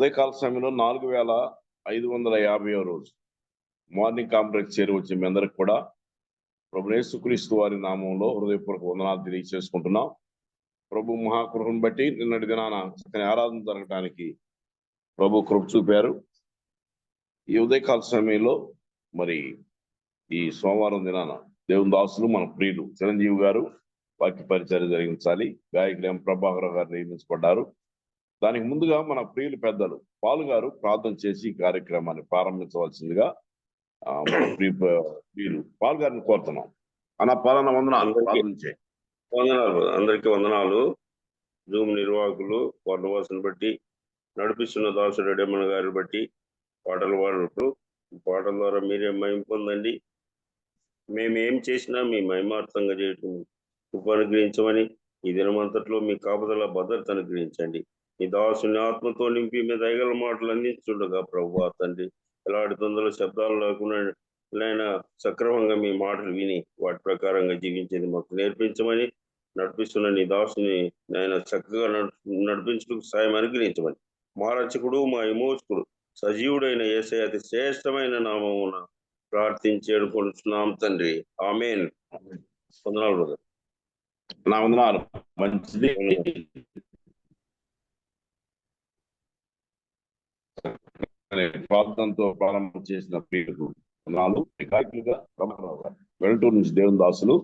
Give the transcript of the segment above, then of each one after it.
ఉదయకాల సమయంలో 4550వ రోజు మార్నింగ్ కాంప్లెక్స్ చేరి వచ్చిన మీ అందరికి కూడా ప్రభు యేసుక్రీస్తు వారి నామంలో హృదయపూర్వక వందనాలు తెలియజేసుకుంటున్నాం. ప్రభు మహాకృపను బట్టి నిన్నటి దినాన చక్కని ఆరాధన జరగడానికి ప్రభు కృప చూపారు. ఈ ఉదయకాల సమయంలో మరి ఈ సోమవారం దినాన దేవుని దాసులు మన ప్రియులు చిరంజీవి గారు వాక్య పరిచర్య జరిగించాలి. గాయకులు ఎం ప్రభాకర్ గారు నియమించబడ్డారు. దానికి ముందుగా మన ప్రియులు పెద్దలు పాలు గారు ప్రార్థన చేసి ఈ కార్యక్రమాన్ని ప్రారంభించవలసిందిగా మన ప్రియులు పాలు గారిని కోరుతున్నాం. అన్న పాలన వందనాలు. అందరికీ వందనాలు. జూమ్ నిర్వాహకులు వర్ణవాసుని బట్టి, నడిపిస్తున్న దాసుడు ఎడమన గారిని బట్టి, పాటలు పాడుతూ పాటల ద్వారా మీరే మహిమ పొందండి. మేము ఏం చేసినా మీ మహిమార్థంగా చేయటం ఉపనుగ్రహించమని, ఈ దినమంతట్లో మీ కాపుదల భద్రత అనుగ్రహించండి. మీ దాసుని ఆత్మతో నింపి మీ దయగల మాటలు అందించుండగా ప్రభువా తండ్రి, ఎలాంటి తొందరల శబ్దాలు లేకుండా సక్రమంగా మీ మాటలు విని వాటి ప్రకారంగా జీవించేది మాకు నేర్పించమని, నడిపిస్తున్న నీ దాసుని ఆయన చక్కగా నడిపించడానికి సాయం అనుగ్రహించమని, మా రక్షకుడు మా విమోచకుడు సజీవుడైన యేసయ్య అతి శ్రేష్టమైన నామమున ప్రార్థించి అనుకుంటున్నాం తండ్రి. ఆమేన్. వందనాలు బ్రదర్. నా వందనాలు. మంచిది. ప్రార్థనతో ప్రారంభం చేసిన ప్రియులకు వందనాలు. గాయకులుగా వెల్టూరు నుంచి దేవుని దాసులు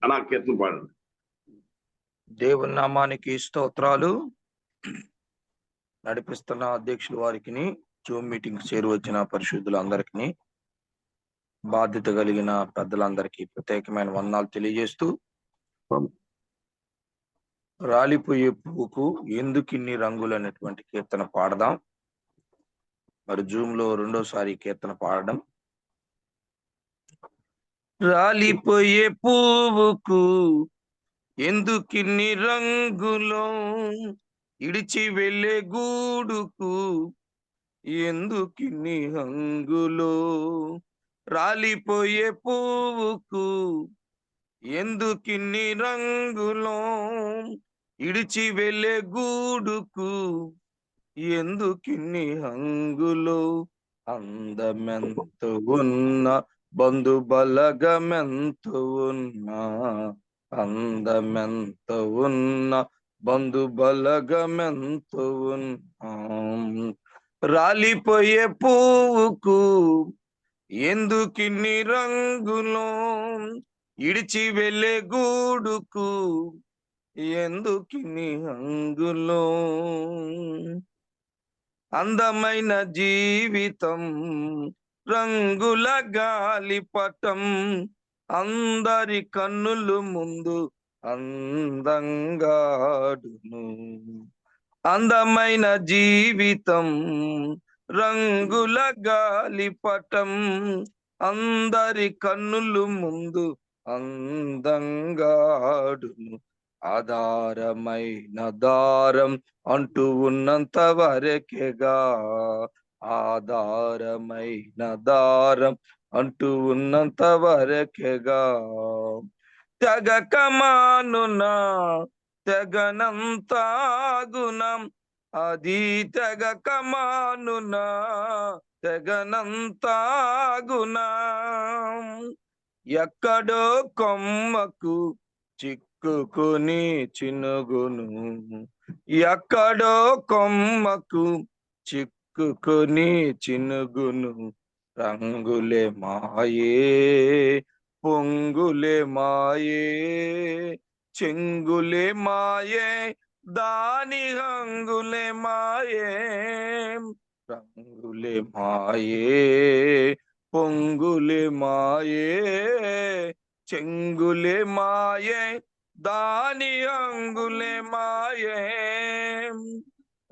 అనా కీర్తన పాడండి. దేవుని నామానికి స్తోత్రాలు. నడిపిస్తున్న అధ్యక్షుల వారికి, జూమ్ మీటింగ్ చేరు వచ్చిన పరిశుద్ధులందరికీ, బాధ్యత కలిగిన పెద్దలందరికీ ప్రత్యేకమైన వందనాలు తెలియజేస్తూ, రాలిపోయే పువ్వుకు ఎందుకిన్ని రంగులు అనేటువంటి కీర్తన పాడదాం. మరి జూమ్ లో రెండోసారి కీర్తన పాడడం. రాలిపోయే పువ్వుకు ఎందుకిన్ని రంగులో, ఇడిచి వెళ్ళే గూడుకు ఎందుకిన్ని హంగులో. రాలిపోయే పువ్వుకు ఎందుకిన్ని రంగులో, ఇడిచి వెళ్ళే గూడుకు ఎందుకిన్ని హంగులో. అందమెంత ఉన్న బంధు బలగమెంత ఉన్నా, అందమెంత ఉన్న బంధు బలగమెంత ఉన్నా, రాలిపోయే పువ్వుకు ఎందుకిన్ని రంగులో, ఇడిచి వెళ్ళే గూడుకు ఎందుకిన్ని హంగులో. అందమైన జీవితం రంగుల గాలిపటం, అందరి కన్నులు ముందు అందంగాడును. అందమైన జీవితం రంగుల గాలిపటం, అందరి కన్నులు ముందు అందంగాడును. ఆధారమైన దారం అంటూ ఉన్నంత వరకేగా, ఆధారమైన దారం అంటూ ఉన్నంత వరకేగా. తెగక మానునా తెగనంతా గుణం, అది తెగక మానునా తెగనంతా గుణం. ఎక్కడో కొమ్మకు చిక్కుకుని చినుగును, ఎక్కడో కొమ్మకు చిక్కుకుని చినుగును. రంగులే మాయే పొంగులే మాయే, చెంగులే మాయే దాని హంగులే మాయే. రంగులే మాయే పొంగులే మాయే, చెంగులే మాయే దాని అంగులే మాయే.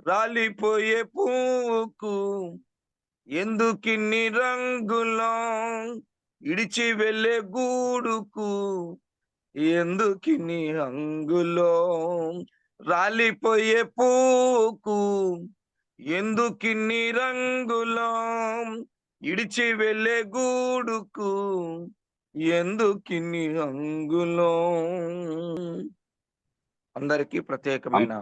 రాలిపోయే పువ్వుకు ఎందుకిన్ని రంగులో, ఇడిచి వెళ్ళే గూడుకు ఎందుకిన్ని హంగులో. రాలిపోయే పువ్వుకు ఎందుకిన్ని రంగులో, ఇడిచి వెళ్ళే గూడుకు ఎందుకిన్ని హంగులో. అందరికీ ప్రత్యేకమైన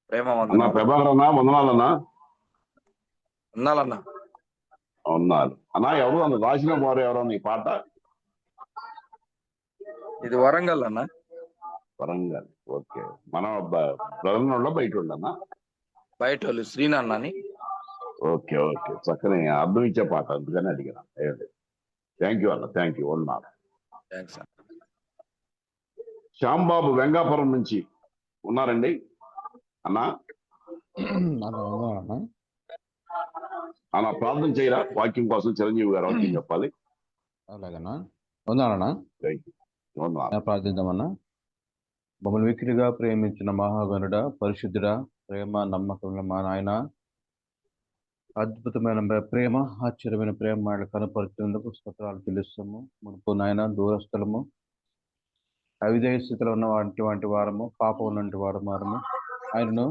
ప్రేమ అన్నా వందనాలు. ప్రభాకర్ అన్నా వందనాలన్నా. వందనాలన్నా. వందనాలు అన్నా. ఎవరు అన్న రాసిన వారు ఎవరన్నా ఈ పాట? ఇది వరంగల్ అన్న. వరంగల్. ఓకే. మన బ్రదర్ బయట ఉండన్నా? బయట వాళ్ళు శ్రీనాన్న అని. ఓకే ఓకే, చక్కని అర్థం ఇచ్చే పాట, అందుకని అడిగిన. థ్యాంక్ యూ అన్న, థ్యాంక్ యూ. వందనాలు. థ్యాంక్స్ అన్న. శ్యాంబాబు వెంగాపురం నుంచి ఉన్నారండి అన్నా? అన్న ప్రార్థన చేయరా వాక్యం కోసం? చిరంజీవి గారు వాక్యం చెప్పాలి. అలాగన్నా వందాలన్నా. ప్రార్థిద్దామన్నా. మమ్మల్ని విక్రిగా ప్రేమించిన మహాగణుడ, పరిశుద్ధుడ, ప్రేమ నమ్మకం మా నాయన, అద్భుతమైన ప్రేమ, ఆశ్చర్యమైన ప్రేమ మాట కనపరుచున్నందుకు స్తోత్రాలు చెల్లిస్తాము. మునుపు నాయన దూరస్థలము, అవిధేయ స్థితిలో ఉన్న వంటి వారము, పాపం ఉన్నటువంటి వారము, ఆయనను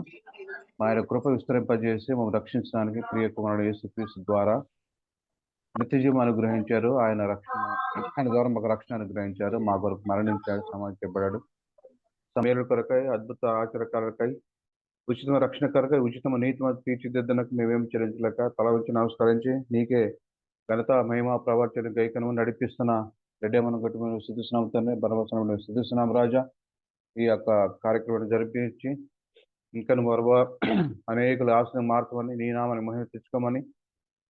మా ఆయన కృప విస్తరింపజేసి మమ్మల్ని రక్షించడానికి ప్రియ కుమారుడు యేసుక్రీస్తు ద్వారా నిత్యజీవం అనుగ్రహించారు. ఆయన ద్వారా మాకు రక్షణ అనుగ్రహించారు. మా కొరకు మరణించాడు, సమాధించబడ్డాడు. సమయాల కొరకై, అద్భుత ఆచరకాలకై, ఉచితమైన రక్షణ కొరకై, ఉచితమైన నీతి తీర్చిదిద్దనకు మేమేం చెల్లించలేక తల వచ్చి నమస్కరించి నీకే ఘనత, మహిమ, ప్రవర్తన గైకను నడిపిస్తున్న రెడ్డేమను గట్టి మేము స్థుతిస్తున్నాం తండ్రి. బలవసనం స్థుతిస్తున్నాం రాజా. ఈ యొక్క కార్యక్రమాన్ని జరిపించి ఇంకా మరొక అనేకులు ఆశను మార్చమని, నీ నామని మహిమ తెచ్చుకోమని,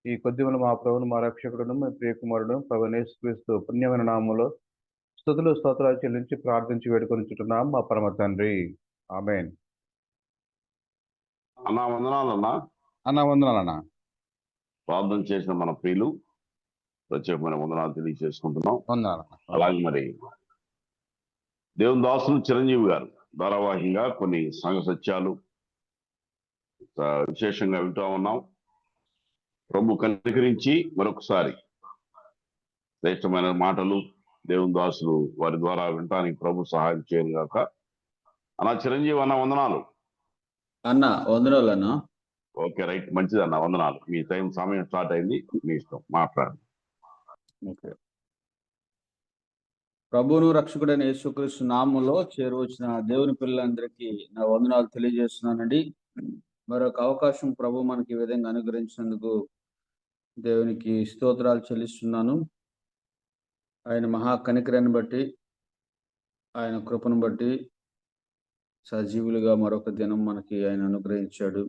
ఈ కొద్దిమంది మా ప్రభువును, మా రక్షకుడును, మా ప్రియకుమారుడు ప్రభువైన యేసుక్రీస్తు పుణ్యమైన నామంలో స్తుతులు స్తోత్రాలు చెల్లించి ప్రార్థించి వేడుకొనిచున్నాం మా పరమ తండ్రి. ఆమేన్. అన్నా వందనాలన్నా. అన్న వందనాలన్నా. ప్రార్థన చేసిన మన ప్రియులు ప్రత్యేకమైన వందనాలు తెలియజేసుకుంటున్నాం. వందనాలన్నా. అలాగే మరి దేవుని దాసులు చిరంజీవి గారు ధారావాహికంగా కొన్ని సంఘ సత్యాలు విశేషంగా వింటూ ఉన్నాం. ప్రభు కనికరించి మరొకసారి శ్రేష్టమైన మాటలు దేవుని దాసులు వారి ద్వారా వినటానికి ప్రభు సహాయం చేయను గాక. అన్నా చిరంజీవి అన్న వందనాలు. అన్న వందనాలు అన్న. ఓకే, రైట్, మంచిది అన్న, వందనాలు. మీ సమయం స్టార్ట్ అయింది, మీ ఇష్టం, మాట్లాడండి. ప్రభువును రక్షకుడైన యేసుక్రీస్తు నామంలో చేరువచ్చిన దేవుని పిల్లలందరికీ నా వందనాలు తెలియజేస్తున్నానండి. మరొక అవకాశం ప్రభు మనకి ఈ విధంగా అనుగ్రహించినందుకు దేవునికి స్తోత్రాలు చెల్లిస్తున్నాను. ఆయన మహా కనికరాన్ని బట్టి, ఆయన కృపను బట్టి సజీవులుగా మరొక దినం మనకి ఆయన అనుగ్రహించాడు.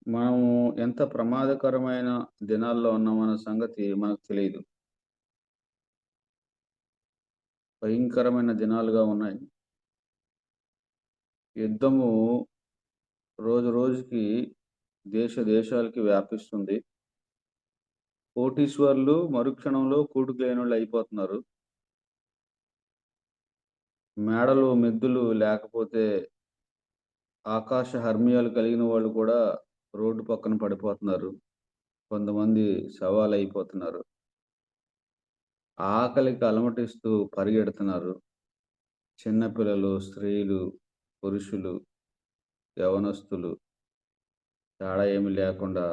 మనము ఎంత ప్రమాదకరమైన దినాల్లో ఉన్నామన్న సంగతి మనకు తెలియదు. భయంకరమైన దినాలుగా ఉన్నాయి. యుద్ధము రోజు రోజుకి దేశాలకి వ్యాపిస్తుంది. కోటీశ్వర్లు మరుక్షణంలో కూటుకులేనోళ్ళు అయిపోతున్నారు. మేడలు మెద్దులు లేకపోతే ఆకాశ హర్మ్యాలు కలిగిన వాళ్ళు కూడా రోడ్డు పక్కన పడిపోతున్నారు. కొంతమంది శవాలు అయిపోతున్నారు. ఆకలికి అలమటిస్తూ పరిగెడుతున్నారు. చిన్నపిల్లలు, స్త్రీలు, పురుషులు, యవనస్తులు తేడా ఏమి లేకుండా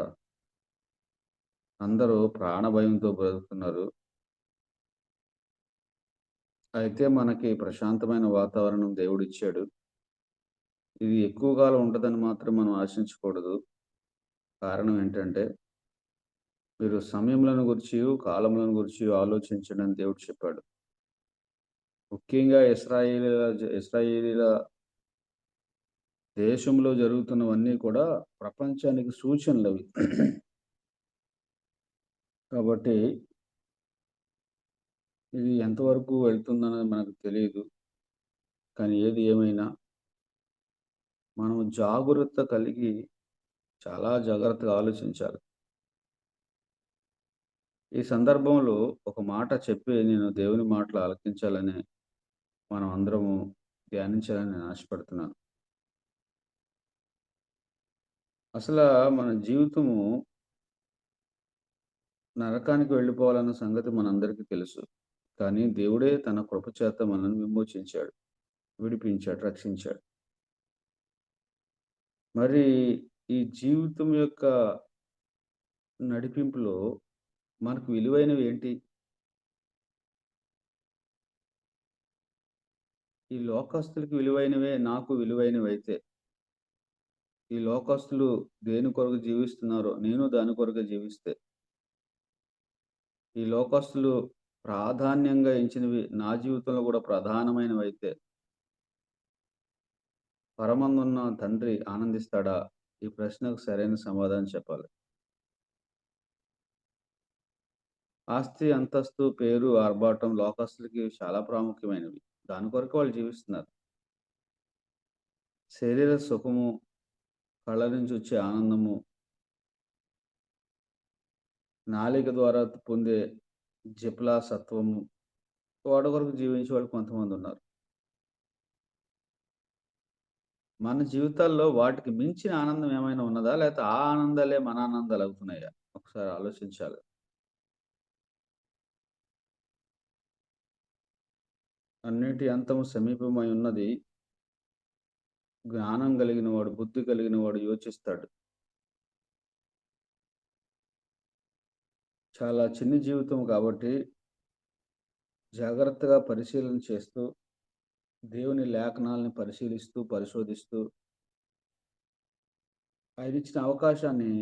అందరూ ప్రాణభయంతో బ్రతుకుతున్నారు. అయితే మనకి ప్రశాంతమైన వాతావరణం దేవుడిచ్చాడు. ఇది ఎక్కువ కాలం ఉంటుందని మాత్రం మనం ఆశించకూడదు. కారణం ఏంటంటే, మీరు సమయములను గురించి, కాలములను గురించి ఆలోచించండి అని దేవుడు చెప్పాడు. ముఖ్యంగా ఇశ్రాయేలీల దేశంలో జరుగుతున్నవన్నీ కూడా ప్రపంచానికి సూచనలు అవి. కాబట్టి ఇది ఎంతవరకు వెళ్తుందన్నది మనకు తెలియదు. కానీ ఏది ఏమైనా మనం జాగ్రత్త కలిగి చాలా జాగ్రత్తగా ఆలోచించాలి. ఈ సందర్భంలో ఒక మాట చెప్పి నేను దేవుని మాటలు ఆలకించాలని మనం అందరము ధ్యానించాలని నేను ఆశపడుతున్నాను. అసలు మన జీవితము నరకానికి వెళ్ళిపోవాలన్న సంగతి మనందరికీ తెలుసు. కానీ దేవుడే తన కృప చేత మనల్ని విమోచించాడు, విడిపించాడు, రక్షించాడు. మరి ఈ జీవితం యొక్క నడిపింపులో మనకు విలువైనవి ఏంటి? ఈ లోకస్తులకి విలువైనవే నాకు విలువైనవైతే, ఈ లోకస్తులు దేని కొరకు జీవిస్తున్నారో నేను దాని కొరకు జీవిస్తే, ఈ లోకస్తులు ప్రాధాన్యంగా ఎంచినవి నా జీవితంలో కూడా ప్రధానమైనవైతే, పరమందున్న తండ్రి ఆనందిస్తాడా? ఈ ప్రశ్నకు సరైన సమాధానం చెప్పాలి. ఆస్తి, అంతస్తు, పేరు, ఆర్భాటం లోకస్తులకి చాలా ప్రాముఖ్యమైనవి. దాని కొరకు వాళ్ళు జీవిస్తున్నారు. శరీర సుఖము, కళ్ళ నుంచి వచ్చే ఆనందము, నాలిక ద్వారా పొందే జిప్లా సత్వము, వాటి కొరకు జీవించే వాళ్ళు కొంతమంది ఉన్నారు. మన జీవితాల్లో వాటికి మించిన ఆనందం ఏమైనా ఉన్నదా? లేకపోతే ఆ ఆనందాలే మన ఆనందాలు అవుతున్నాయా? ఒకసారి ఆలోచించాలి. అన్నిటి అంతము సమీపమై ఉన్నది. జ్ఞానం కలిగిన వాడు, బుద్ధి కలిగిన వాడు యోచిస్తాడు. చాలా చిన్న జీవితం కాబట్టి జాగ్రత్తగా పరిశీలన చేస్తూ, దేవుని లేఖనాలను పరిశీలిస్తూ, పరిశోధిస్తూ, ఆయన ఇచ్చిన అవకాశాన్ని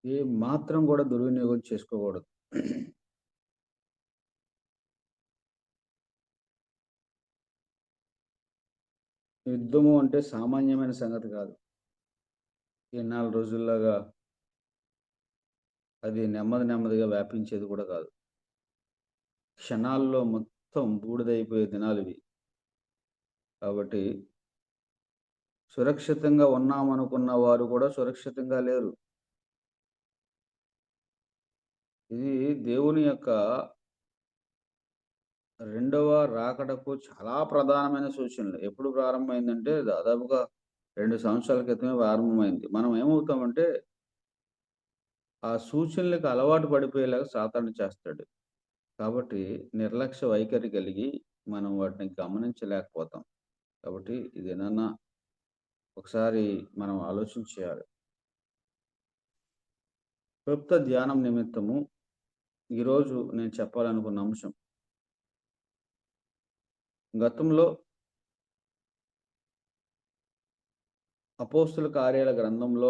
ఏ మాత్రం కూడా దుర్వినియోగం చేసుకోకూడదు. యుద్ధము అంటే సామాన్యమైన సంగతి కాదు. ఈ 4 రోజుల్లాగా అది నెమ్మదిగా వ్యాపించేది కూడా కాదు. క్షణాల్లో మొత్తం బూడిదైపోయే దినాలు ఇవి. కాబట్టి సురక్షితంగా ఉన్నామనుకున్న వారు కూడా సురక్షితంగా లేరు. ఇది దేవుని యొక్క రెండవ రాకడకు చాలా ప్రధానమైన సూచనలు. ఎప్పుడు ప్రారంభమైందంటే దాదాపుగా 2 సంవత్సరాల క్రితమే ప్రారంభమైంది. మనం ఏమవుతామంటే ఆ సూచనలకు అలవాటు పడిపోయేలాగా సాతాను చేస్తాడు. కాబట్టి నిర్లక్ష్య వైఖరి కలిగి మనం వాటిని గమనించలేకపోతాం. కాబట్టి ఇదేనన్నా ఒకసారి మనం ఆలోచన చేయాలి. క్లుప్త ధ్యానం నిమిత్తము ఈరోజు నేను చెప్పాలనుకున్న అంశం, గతంలో అపోస్తుల కార్యాల గ్రంథంలో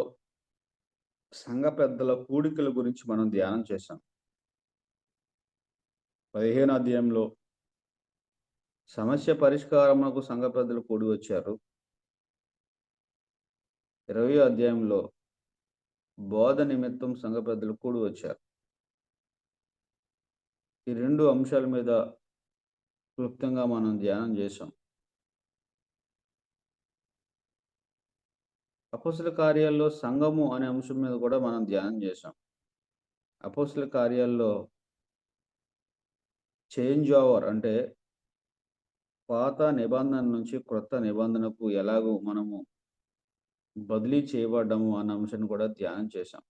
సంఘ పెద్దల కూడికల గురించి మనం ధ్యానం చేశాం. 15వ అధ్యాయంలో సమస్య పరిష్కారమునకు సంఘ పెద్దలు కూడి వచ్చారు. 20వ అధ్యాయంలో బోధ నిమిత్తం సంఘ పెద్దలు కూడి వచ్చారు. ఈ 2 అంశాల మీద క్లుప్తంగా మనం ధ్యానం చేశాం. అపోస్తుల కార్యాల్లో సంఘము అనే అంశం మీద కూడా మనం ధ్యానం చేశాం. అపోస్తుల కార్యాల్లో చేంజ్ ఓవర్ అంటే పాత నిబంధన నుంచి క్రొత్త నిబంధనకు ఎలాగో మనము బదిలీ చేయబడ్డాము అన్న అంశాన్ని కూడా ధ్యానం చేశాం.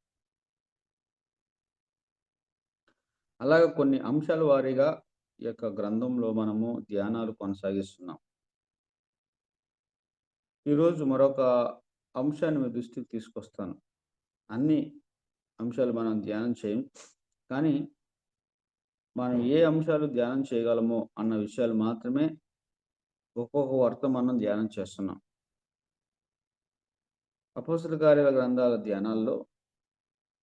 అలాగే కొన్ని అంశాల వారీగా ఈ యొక్క గ్రంథంలో మనము ధ్యానాలు కొనసాగిస్తున్నాం. ఈరోజు మరొక అంశాన్ని మీ దృష్టికి తీసుకొస్తాను. అన్ని అంశాలు మనం ధ్యానం చేయం, కానీ మనం ఏ అంశాలు ధ్యానం చేయగలమో అన్న విషయాలు మాత్రమే ఒక్కొక్క వర్తమానం ధ్యానం చేస్తున్నాం. అపోస్తుల కార్యాల గ్రంథాల ధ్యానాల్లో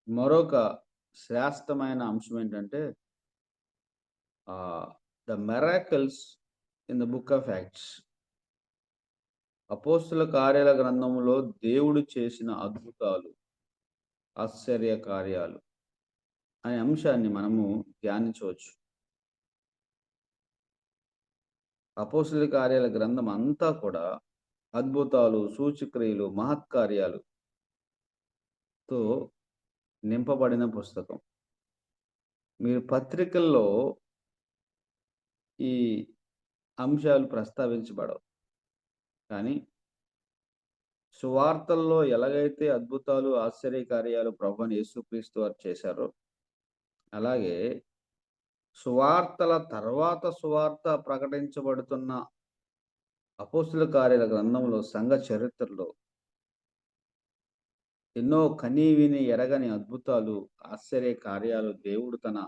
మరొక శ్రేష్టమైన అంశం ఏంటంటే the miracles in the book of acts. అపోస్తుల కార్యాల గ్రంథంలో దేవుడు చేసిన అద్భుతాలు, ఆశ్చర్య కార్యాలు అనే అంశాన్ని మనము ధ్యానించవచ్చు. అపోస్తుల కార్యాల గ్రంథం అంతా కూడా అద్భుతాలు, సూచక్రియలు, మహత్కార్యాలతో నింపబడిన పుస్తకం. మీరు పత్రికల్లో ఈ అంశాలు ప్రస్తావించబడవు, కానీ సువార్తల్లో ఎలాగైతే అద్భుతాలు, ఆశ్చర్యకార్యాలు ప్రభువైన యేసుక్రీస్తు వారు చేశారో, అలాగే సువార్తల తర్వాత సువార్త ప్రకటించబడుతున్న అపోస్తుల కార్యాల గ్రంథంలో సంఘ చరిత్రలో ఎన్నో కనీవిని ఎరగని అద్భుతాలు, ఆశ్చర్య కార్యాలు దేవుడు తన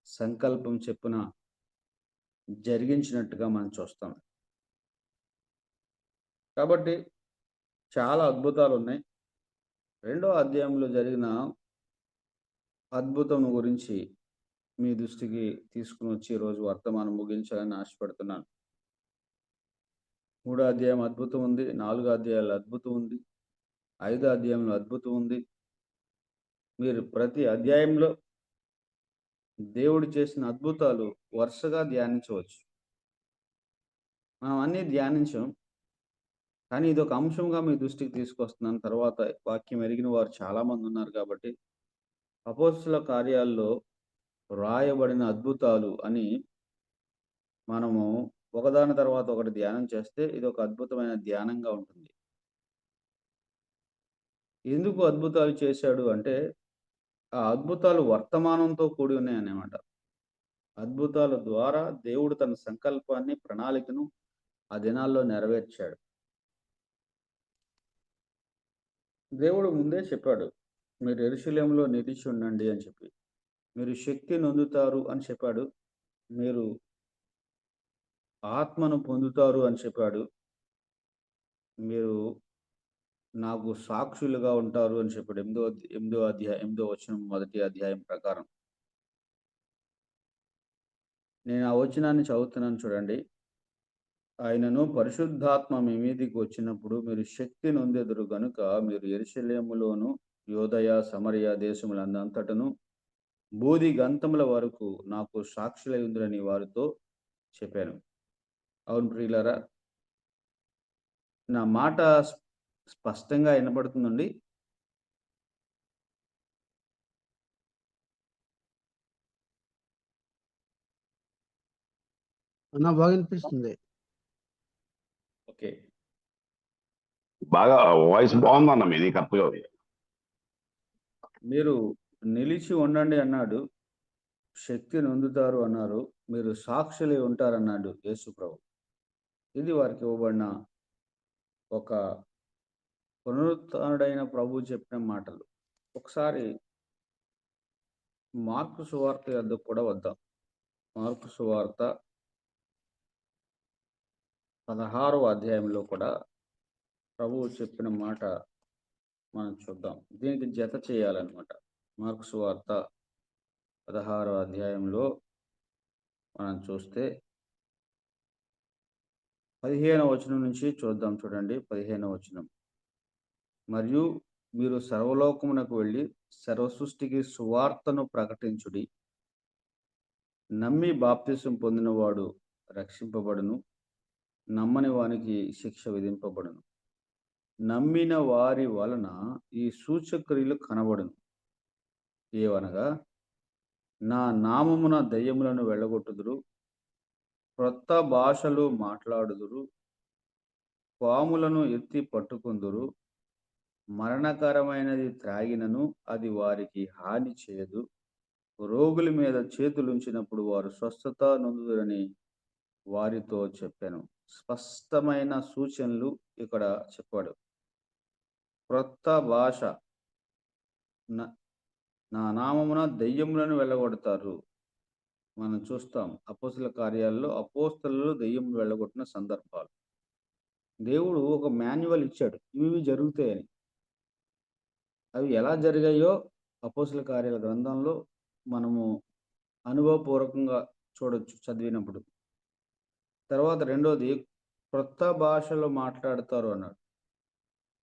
సంకల్పం చెప్పున జరిగించినట్టుగా మనం చూస్తాం. కాబట్టి చాలా అద్భుతాలు ఉన్నాయి. 2వ అధ్యాయంలో జరిగిన అద్భుతం గురించి మీ దృష్టికి తీసుకుని వచ్చి ఈరోజు వర్తమానం ముగించాలని ఆశపడుతున్నాను. 3వ అధ్యాయం అద్భుతం ఉంది, 4 అధ్యాయాలు అద్భుతం ఉంది, 5వ అధ్యాయంలో అద్భుతం ఉంది. మీరు ప్రతి అధ్యాయంలో దేవుడు చేసిన అద్భుతాలు వరుసగా ధ్యానించవచ్చు. మనం అన్నీ ధ్యానించాం, కానీ ఇది ఒక అంశంగా మీ దృష్టికి తీసుకొస్తున్నాను. తర్వాత వాక్యం ఎరిగిన వారు చాలా మంది ఉన్నారు కాబట్టి అపోస్తలుల కార్యాల్లో రాయబడిన అద్భుతాలు అని మనము ఒకదాని తర్వాత ఒకటి ధ్యానం చేస్తే ఇది ఒక అద్భుతమైన ధ్యానంగా ఉంటుంది. ఎందుకు అద్భుతాలు చేశాడు అంటే ఆ అద్భుతాలు వర్తమానంతో కూడి ఉన్నాయన్నమాట. అద్భుతాల ద్వారా దేవుడు తన సంకల్పాన్ని, ప్రణాళికను ఆ దినాల్లో నెరవేర్చాడు. దేవుడు ముందే చెప్పాడు, మీరు యెరూషలేములో నిలిచి ఉండండి అని చెప్పి. మీరు శక్తి నొందుతారు అని చెప్పాడు. మీరు ఆత్మను పొందుతారు అని చెప్పాడు. మీరు నాకు సాక్షులుగా ఉంటారు అని చెప్పాడు. 8వ వచనం 1వ అధ్యాయం ప్రకారం. నేను ఆ వచనాన్ని చదువుతున్నాను చూడండి. ఆయనను పరిశుద్ధాత్మ మీ మీదికి వచ్చినప్పుడు మీరు శక్తి నొందెదరు గనుక మీరు యెరూషలేములోను యోదయ సమరయ దేశములందంతటను బూది గంతముల వరకు నాకు సాక్షులై ఉందిరని వారితో చెప్పాను. అవును ప్రియులారా, నా మాట స్పష్టంగా వినపడుతుందండి. అన్న బాగా వినిపిస్తుంది. ఓకే, బాగా వాయిస్ బాగుందన్న మీది కరెక్ట్గా ఉంది. మీరు నిలిచి ఉండండి అన్నాడు, శక్తి నొందుతారు అన్నారు, మీరు సాక్షులై ఉంటారన్నాడు యేసు ప్రభు. ఇది వారికి ఇవ్వబడిన ఒక పునరుత్థానుడైన ప్రభు చెప్పిన మాటలు. ఒకసారి మార్కు సువార్త యొద్దకు కూడా వద్దాం. మార్కు సువార్త 16వ అధ్యాయంలో కూడా ప్రభువు చెప్పిన మాట మనం చూద్దాం. దీనికి జత చేయాలన్నమాట. మార్కు సువార్త 16వ అధ్యాయంలో మనం చూస్తే 15వ వచనం నుంచి చూద్దాం. చూడండి, 15వ వచనం. మరియు మీరు సర్వలోకమునకు వెళ్ళి సర్వ సృష్టికి సువార్తను ప్రకటించుడి. నమ్మి బాప్తిసం పొందినవాడు రక్షింపబడును, నమ్మని వానికి శిక్ష విధింపబడును. నమ్మిన వారి వలన ఈ సూచక్రియలు కనబడును. ఏవనగా నా నామమున దయ్యములను వెళ్ళగొట్టుదురు, క్రొత్త భాషలు మాట్లాడుదురు, పాములను ఎత్తి పట్టుకుందురు, మరణకరమైనది త్రాగినను అది వారికి హాని చేయదు, రోగుల మీద చేతులుంచినప్పుడు వారు స్వస్థత నొందుదురని వారితో చెప్పాను. స్పష్టమైన సూచనలు ఇక్కడ చెప్పాడు. క్రొత్త భాష, నా నామమున దెయ్యములను వెళ్ళగొడతారు. మనం చూస్తాం అపోస్తలుల కార్యాల్లో అపోస్తలులు దెయ్యములు వెళ్ళగొట్టిన సందర్భాలు. దేవుడు ఒక మాన్యువల్ ఇచ్చాడు, ఇవి జరుగుతాయని. అవి ఎలా జరిగాయో అపోస్తలుల కార్యాల గ్రంథంలో మనము అనుభవపూర్వకంగా చూడొచ్చు చదివినప్పుడు. తర్వాత రెండోది క్రొత్త భాషలో మాట్లాడతారు అన్నాడు.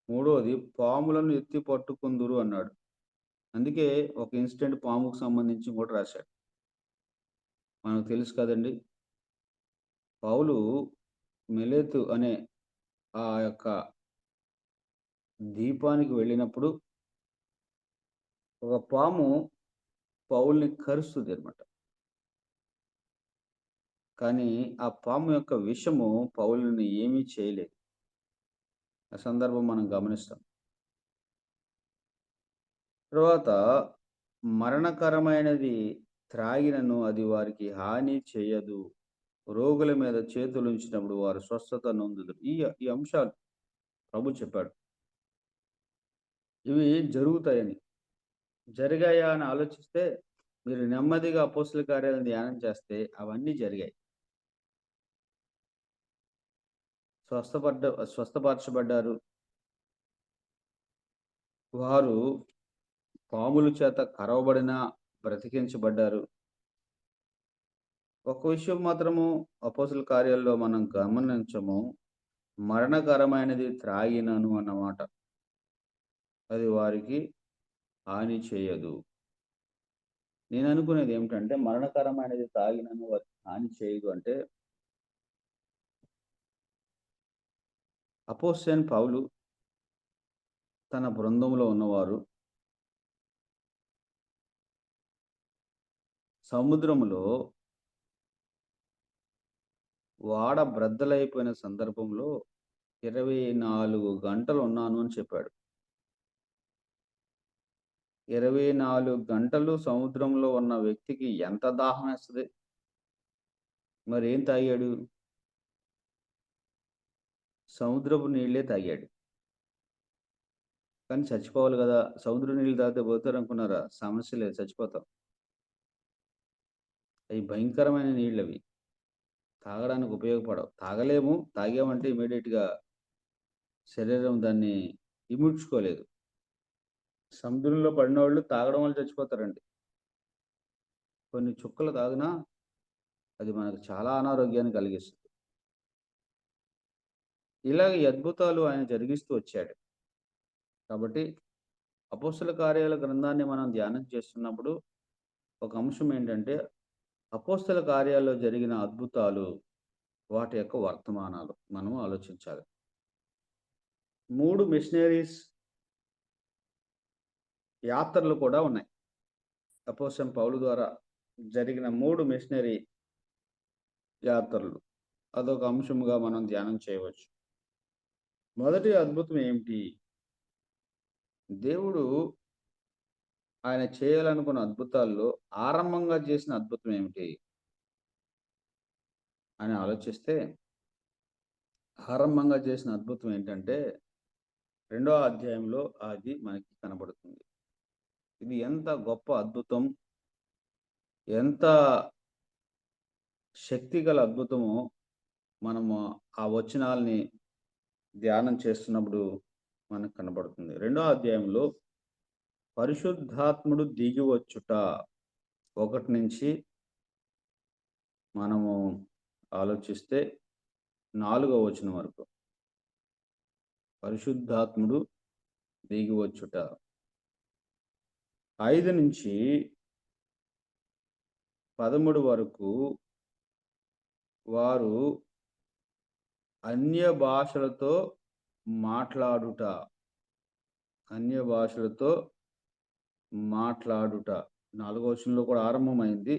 మూడోది పాములను ఎత్తి పట్టుకుందురు అన్నాడు. అందుకే ఒక ఇన్సిడెంట్ పాముకు సంబంధించి కూడా రాశాడు. మనకు తెలుసు కదండి, పౌలు మిలేతు అనే ఆ యొక్క దీపానికి వెళ్ళినప్పుడు ఒక పాము పౌల్ని కరుస్తుంది అనమాట. కానీ ఆ పాము యొక్క విషము పౌలుని ఏమీ చేయలేదు. ఆ సందర్భం మనం గమనిస్తాం. తర్వాత మరణకరమైనది త్రాగినను అది వారికి హాని చేయదు, రోగుల మీద చేతులు ఉంచినప్పుడు వారు స్వస్థత నొందుదురు. ఈ అంశాలు ప్రభు చెప్పాడు. ఇవి జరుగుతాయని, జరిగాయా అని ఆలోచిస్తే మీరు నెమ్మదిగా అపోస్తలుల కార్యాలను ధ్యానం చేస్తే అవన్నీ జరిగాయి. స్వస్థపరచబడ్డారు. వారు పాముల చేత కరవబడిన బ్రతికించబడ్డారు. ఒక విషయం మాత్రము అపోస్తుల కార్యాల్లో మనం గమనించము, మరణకరమైనది త్రాగినను అన్నమాట. అది వారికి హాని చేయదు. నేను అనుకునేది ఏమిటంటే, మరణకరమైనది తాగినను వారికి హాని చేయదు అంటే, అపోస్తలుడైన పౌలు తన బృందంలో ఉన్నవారు సముద్రములో వాడ బ్రద్దలైపోయిన సందర్భంలో 24 గంటలు ఉన్నాను అని చెప్పాడు. 24 గంటలు సముద్రంలో ఉన్న వ్యక్తికి ఎంత దాహం వేస్తుంది? మరి ఏం తాగాడు? సముద్రపు నీళ్ళే తాగాడు. కానీ చచ్చిపోవాలి కదా, సముద్ర నీళ్ళు తాగితే పోతారు అనుకున్నారా? సమస్య లేదు, చచ్చిపోతాం. అవి భయంకరమైన నీళ్ళు, అవి తాగడానికి ఉపయోగపడవు. తాగలేము, తాగామంటే ఇమీడియట్గా శరీరం దాన్ని ఇముడ్చుకోలేదు. సముద్రంలో పడిన వాళ్ళు తాగడం వల్ల చచ్చిపోతారండి. కొన్ని చుక్కలు తాగినా అది మనకు చాలా అనారోగ్యాన్ని కలిగిస్తుంది. ఇలాగ ఈ అద్భుతాలు ఆయన జరిగిస్తూ వచ్చాడు. కాబట్టి అపోస్తల కార్యాల గ్రంథాన్ని మనం ధ్యానం చేస్తున్నప్పుడు ఒక అంశం ఏంటంటే, అపోస్తల కార్యాల్లో జరిగిన అద్భుతాలు, వాటి యొక్క వర్తమానాలు మనం ఆలోచించాలి. 3 మిషనరీస్ యాత్రలు కూడా ఉన్నాయి. అపోస్తలుడైన పౌలు ద్వారా జరిగిన 3 మిషనరీ యాత్రలు, అదొక అంశముగా మనం ధ్యానం చేయవచ్చు. మొదటి అద్భుతం ఏమిటి? దేవుడు ఆయన చేయాలనుకున్న అద్భుతాల్లో ఆరంభంగా చేసిన అద్భుతం ఏమిటి అని ఆలోచిస్తే, ఆరంభంగా చేసిన అద్భుతం ఏంటంటే 2వ అధ్యాయంలో అది మనకి కనబడుతుంది. ఇది ఎంత గొప్ప అద్భుతం, ఎంత శక్తిగల అద్భుతమో మనము ఆ వచనాల్ని ధ్యానం చేస్తున్నప్పుడు మనకు కనబడుతుంది. 2వ అధ్యాయంలో పరిశుద్ధాత్ముడు దిగి వచ్చుట 1 నుంచి మనము ఆలోచిస్తే 4వ వచనం వరకు, పరిశుద్ధాత్ముడు దిగి వచ్చుట. 5 నుంచి 13 వరకు వారు అన్య భాషలతో మాట్లాడుట, అన్య భాషలతో మాట్లాడుట 4వ వచనంలో కూడా ఆరంభమైంది,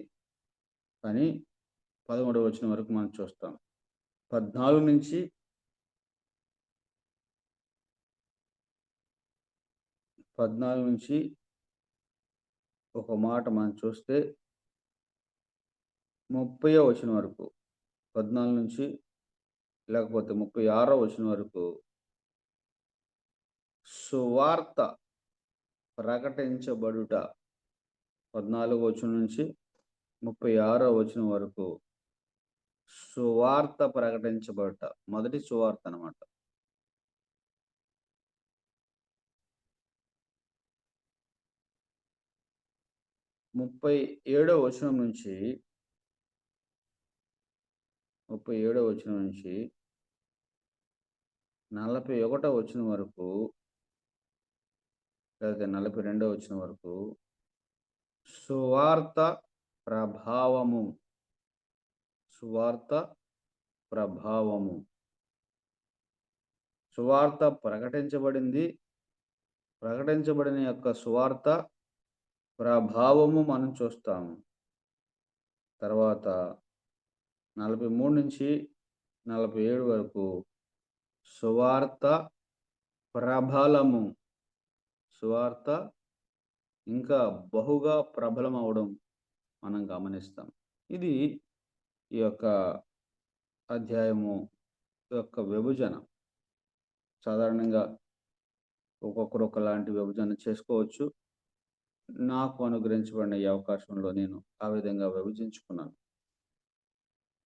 కానీ 13వ వచనం వరకు మనం చూస్తాం. 14 నుంచి 14 నుంచి ఒక మాట మనం చూస్తే 30వ వచనం వరకు, 14 నుంచి లేకపోతే 36వ వచనం వరకు సువార్త ప్రకటించబడుట. 14వ వచనం నుంచి 36వ వచనం వరకు సువార్త ప్రకటించబడుట, మొదటి సువార్త అన్నమాట. 37వ వచనం నుంచి 41వ వచనం వరకు, లేదా 42వ వచనం వరకు సువార్త ప్రభావము, సువార్త ప్రభావము, సువార్త ప్రకటించబడింది, ప్రకటించబడిన యొక్క సువార్త ప్రభావము మనం చూస్తాము. తర్వాత 43 నుంచి 47 వరకు సువార్త ప్రబలము, సువార్త ఇంకా బహుగా ప్రబలం అవడం మనం గమనిస్తాం. ఇది ఈ యొక్క అధ్యాయము యొక్క విభజన. సాధారణంగా ఒక్కొక్కరు ఒకలాంటి విభజన చేసుకోవచ్చు. నాకు అనుగ్రహించబడిన ఈ అవకాశంలో నేను ఆ విధంగా విభజించుకున్నాను.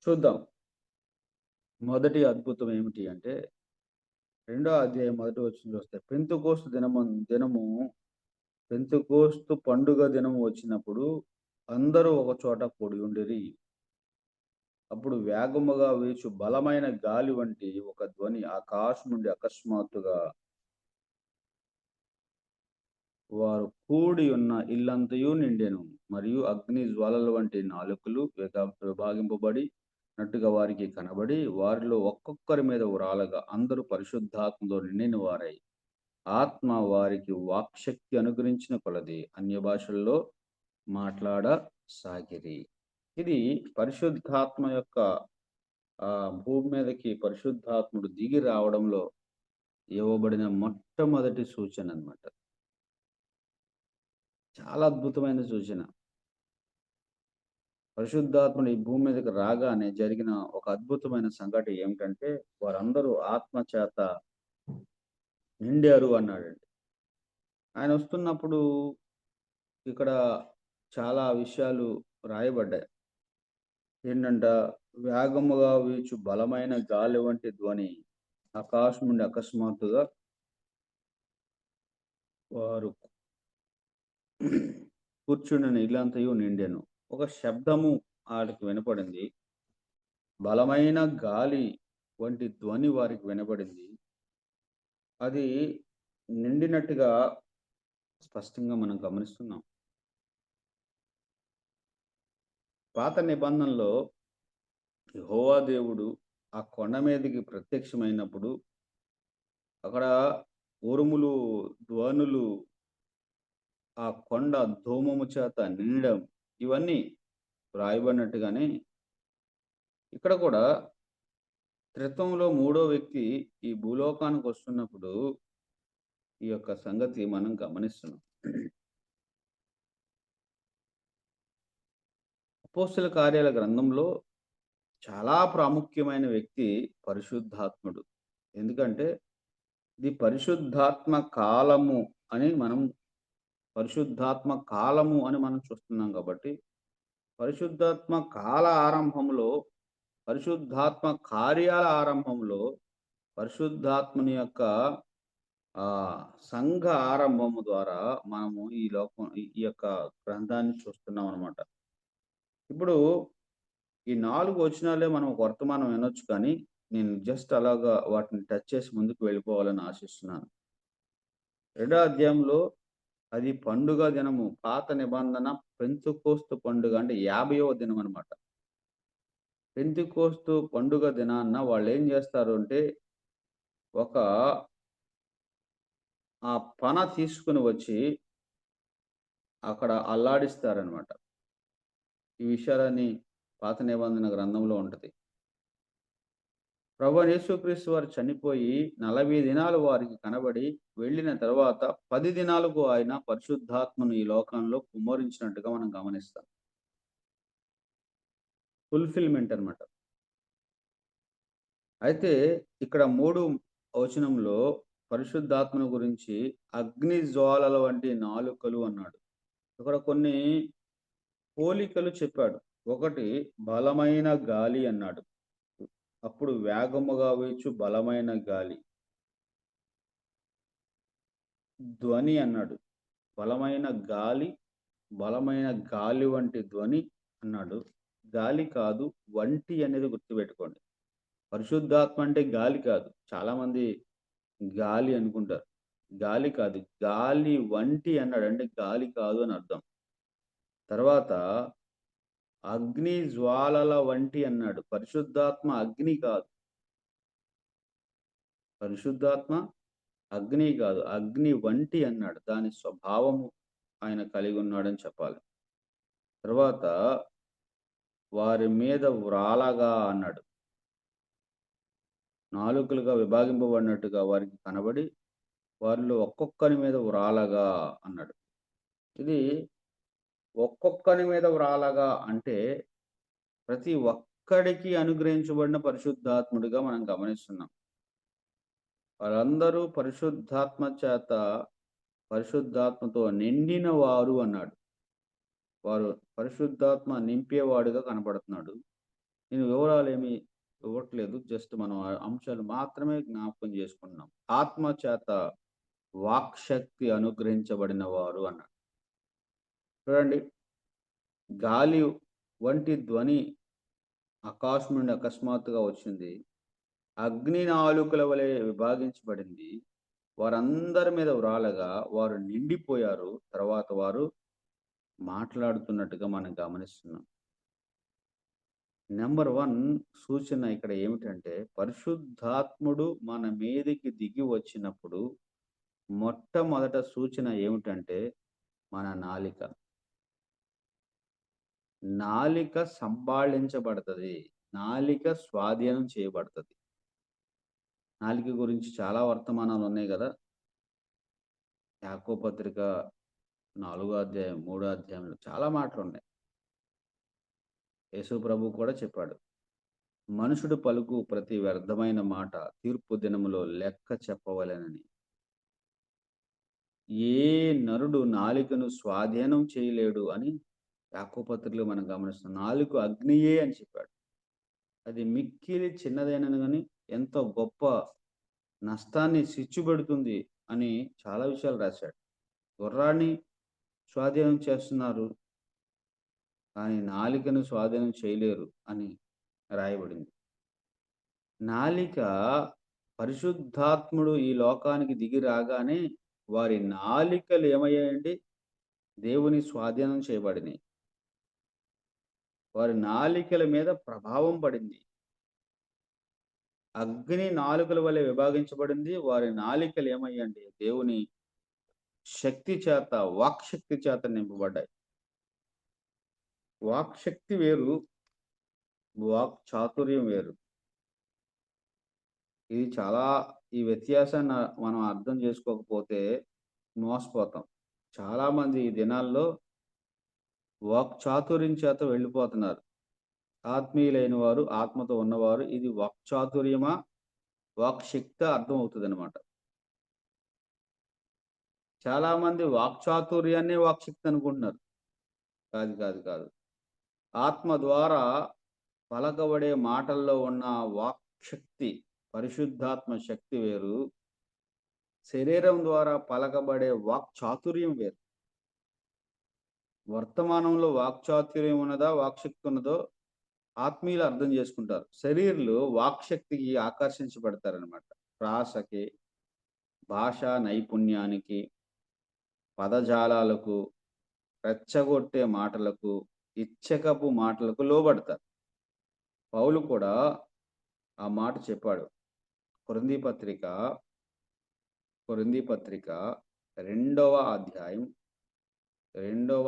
చూద్దాం. మొదటి అద్భుతం ఏమిటి అంటే 2వ అధ్యాయం మొదటి వచనంలో వస్తే పెంతెకోస్తు పండుగ దినము వచ్చినప్పుడు అందరూ ఒక చోట కూడి ఉండిరి. అప్పుడు వేగముగా వీచు బలమైన గాలి వంటి ఒక ధ్వని ఆకాశం నుండి అకస్మాత్తుగా వారు కూడి ఉన్న ఇల్లంతయు నిండెను. మరియు అగ్ని జ్వాలల వంటి నాలుకలు విభాగింపబడి నట్టుగా వారికి కనబడి వారిలో ఒక్కొక్కరి మీద ఉరాలగా అందరూ పరిశుద్ధాత్మతో నిండిన వారై ఆత్మ వారికి వాక్శక్తి అనుగ్రహించిన కొలది అన్య భాషల్లో మాట్లాడసాగిరి. ఇది పరిశుద్ధాత్మ యొక్క భూమి మీదకి పరిశుద్ధాత్ముడు దిగి రావడంలో ఇవ్వబడిన మొట్టమొదటి సూచన అన్నమాట. చాలా అద్భుతమైన సూచన. పరిశుద్ధాత్ముడు ఈ భూమి మీదకి రాగానే జరిగిన ఒక అద్భుతమైన సంఘటన ఏమిటంటే వారందరూ ఆత్మ చేత నిండారు అన్నాడండి. ఆయన వస్తున్నప్పుడు ఇక్కడ చాలా విషయాలు రాయబడ్డాయి. ఏంటంట, వేగముగా వీచు బలమైన గాలి వంటి ధ్వని ఆకాశం నుండి అకస్మాత్తుగా వారు కూర్చుండిన ఇల్లంతయు నిండెను. ఒక శబ్దము వారికి వినపడింది. బలమైన గాలి వంటి ధ్వని వారికి వినపడింది. అది నిండినట్టుగా స్పష్టంగా మనం గమనిస్తున్నాం. పాత నిబంధనలో యెహోవా దేవుడు ఆ కొండ మీదకి ప్రత్యక్షమైనప్పుడు అక్కడ ఉరుములు, ధ్వనులు, ఆ కొండ ధూమము చేత నిండడం ఇవన్నీ రాయబడినట్టుగానే ఇక్కడ కూడా త్రిత్వంలో 3వ వ్యక్తి ఈ భూలోకానికి వస్తున్నప్పుడు ఈ యొక్క సంగతి మనం గమనిస్తున్నాం. అపోస్తల కార్యాల గ్రంథంలో చాలా ప్రాముఖ్యమైన వ్యక్తి పరిశుద్ధాత్ముడు. ఎందుకంటే ఇది పరిశుద్ధాత్మ కాలము అని మనం చూస్తున్నాం. కాబట్టి పరిశుద్ధాత్మ కాల ఆరంభంలో, పరిశుద్ధాత్మ కార్యాల ఆరంభంలో, పరిశుద్ధాత్మని యొక్క సంఘ ఆరంభము ద్వారా మనము ఈ యొక్క గ్రంథాన్ని చూస్తున్నాం అన్నమాట. ఇప్పుడు ఈ 4 వచనాలే మనం ఒక వర్తమానం వినొచ్చు, కానీ నేను జస్ట్ అలాగా వాటిని టచ్ చేసి ముందుకు వెళ్ళిపోవాలని ఆశిస్తున్నాను. 2వ అధ్యాయంలో అది పండుగ దినము, పాత నిబంధన పెంతెకోస్తు పండుగ అంటే 50వ దినం అనమాట. పెంతెకోస్తు పండుగ దినాన్న వాళ్ళు ఏం చేస్తారు అంటే ఒక పన తీసుకుని వచ్చి అక్కడ అల్లాడిస్తారనమాట. ఈ విషయాలన్నీ పాత నిబంధన గ్రంథంలో ఉంటది. ప్రభువైన యేసుక్రీస్తు వారు చనిపోయి 40 దినాలు వారికి కనబడి వెళ్ళిన తర్వాత 10 దినాలకు ఆయన పరిశుద్ధాత్మను ఈ లోకంలో కుమ్మరించినట్టుగా మనం గమనిస్తాం. ఫుల్ఫిల్మెంట్ అన్నమాట. అయితే ఇక్కడ 3 వచనంలో పరిశుద్ధాత్మను గురించి అగ్ని జ్వాలల వంటి నాలుకలు అన్నాడు. ఇక్కడ కొన్ని పోలికలు చెప్పాడు. ఒకటి బలమైన గాలి అన్నాడు. అప్పుడు వేగముగా వీచు బలమైన గాలి. ధ్వని అన్నాడు. బలమైన గాలి వంటి ధ్వని అన్నాడు. గాలి కాదు, వంటి అనేది గుర్తుపెట్టుకోండి. పరిశుద్ధాత్మ అంటే గాలి కాదు. చాలా మంది గాలి అనుకుంటారు. గాలి కాదు, గాలి వంటి అన్నాడు. అంటే గాలి కాదు అని అర్థం. తర్వాత అగ్ని జ్వాలల వంటి అన్నాడు. పరిశుద్ధాత్మ అగ్ని కాదు, అగ్ని వంటి అన్నాడు. దాని స్వభావము ఆయన కలిగి ఉన్నాడని చెప్పాలి. తర్వాత వారి మీద వ్రాలగా అన్నాడు. నాలుకలుగా విభాగింపబడినట్టుగా వారికి కనబడి వారిలో ఒక్కొక్కరి మీద వ్రాలగా అన్నాడు. ఇది ఒక్కొక్కరి మీద వ్రాలగా అంటే ప్రతి ఒక్కడికి అనుగ్రహించబడిన పరిశుద్ధాత్ముడిగా మనం గమనిస్తున్నాం. వారందరూ పరిశుద్ధాత్మతో నిండిన వారు అన్నాడు. వారు పరిశుద్ధాత్మ నింపేవాడుగా కనపడుతున్నాడు. నేను వివరాలు ఏమి ఇవ్వట్లేదు. జస్ట్ మనం ఆ అంశాలు మాత్రమే జ్ఞాపకం చేసుకుంటున్నాం. ఆత్మ చేత వాక్శక్తి అనుగ్రహించబడిన వారు అన్నాడు. చూడండి, గాలి వంటి ధ్వని ఆకాశం నుండి అకస్మాత్తుగా వచ్చింది. అగ్ని నాలుకల వలె విభాగించబడింది. వారందరి మీద వ్రాలగా వారు నిండిపోయారు. తర్వాత వారు మాట్లాడుతున్నట్టుగా మనం గమనిస్తున్నాం. నెంబర్ 1 సూచన ఇక్కడ ఏమిటంటే, పరిశుద్ధాత్ముడు మన మీదకి దిగి వచ్చినప్పుడు మొట్టమొదట సూచన ఏమిటంటే మన నాలిక. నాలిక సంభాళించబడతది. నాలిక స్వాధీనం చేయబడతది. నాలిక గురించి చాలా వర్తమానాలు ఉన్నాయి కదా. యాకోబు పత్రిక 4వ అధ్యాయం 3వ అధ్యాయంలో చాలా మాటలున్నాయి. యేసు ప్రభు కూడా చెప్పాడు, మనుషుడు పలుకు ప్రతి వ్యర్థమైన మాట తీర్పు దినములో లెక్క చెప్పవలెనని. ఏ నరుడు నాలికను స్వాధీనం చేయలేడు అని యాకోబు పత్రికలో మనం గమనిస్తున్నాం. నాలుక అగ్నియే అని చెప్పాడు. అది మిక్కిలి చిన్నదైనను కానీ ఎంతో గొప్ప నష్టాన్ని సిచ్చుబెడుతుంది అని చాలా విషయాలు రాశాడు. గుర్రాన్ని స్వాధీనం చేస్తున్నారు, కానీ నాలికను స్వాధీనం చేయలేరు అని రాయబడింది. నాలిక పరిశుద్ధాత్ముడు ఈ లోకానికి దిగి రాగానే వారి నాలికలు ఏమయ్యాయండి? దేవుని స్వాధీనం చేయబడినాయి. వారి నాలికల మీద ప్రభావం పడింది. అగ్ని నాలుకల వలె విభాగించబడింది. వారి నాలికలు ఏమయ్యండి? దేవుని శక్తి చేత, వాక్శక్తి చేత నింపబడ్డాయి. వాక్శక్తి వేరు, వాక్ చాతుర్యం వేరు. ఇది చాలా, ఈ వ్యత్యాసాన్ని మనం అర్థం చేసుకోకపోతే మోసపోతాం. చాలా మంది ఈ దినాల్లో వాక్ చాతుర్యం చేత వెళ్ళిపోతున్నారు. ఆత్మీయులైన వారు, ఆత్మతో ఉన్నవారు ఇది వాక్ చాతుర్యమా, వాక్ శక్తి అర్థం అవుతుంది అనమాట. చాలా మంది వాక్ చాతుర్యాన్ని వాక్ శక్తి అనుకుంటున్నారు. కాదు కాదు కాదు. ఆత్మ ద్వారా పలకబడే మాటల్లో ఉన్న వాక్ శక్తి, పరిశుద్ధాత్మ శక్తి వేరు. శరీరం ద్వారా పలకబడే వాక్ చాతుర్యం వేరు. వర్తమానంలో వాక్ చాతుర్యం ఉన్నదా, వాక్శక్తి ఉన్నదో ఆత్మీయులు అర్థం చేసుకుంటారు. శరీరులు వాక్శక్తికి ఆకర్షించబడతారనమాట. ప్రాసకి, భాషా నైపుణ్యానికి, పదజాలాలకు, రెచ్చగొట్టే మాటలకు, ఇచ్చకపు మాటలకు లోబడతారు. పౌలు కూడా ఆ మాట చెప్పాడు. కొరింథీ పత్రిక 2వ అధ్యాయం 1వ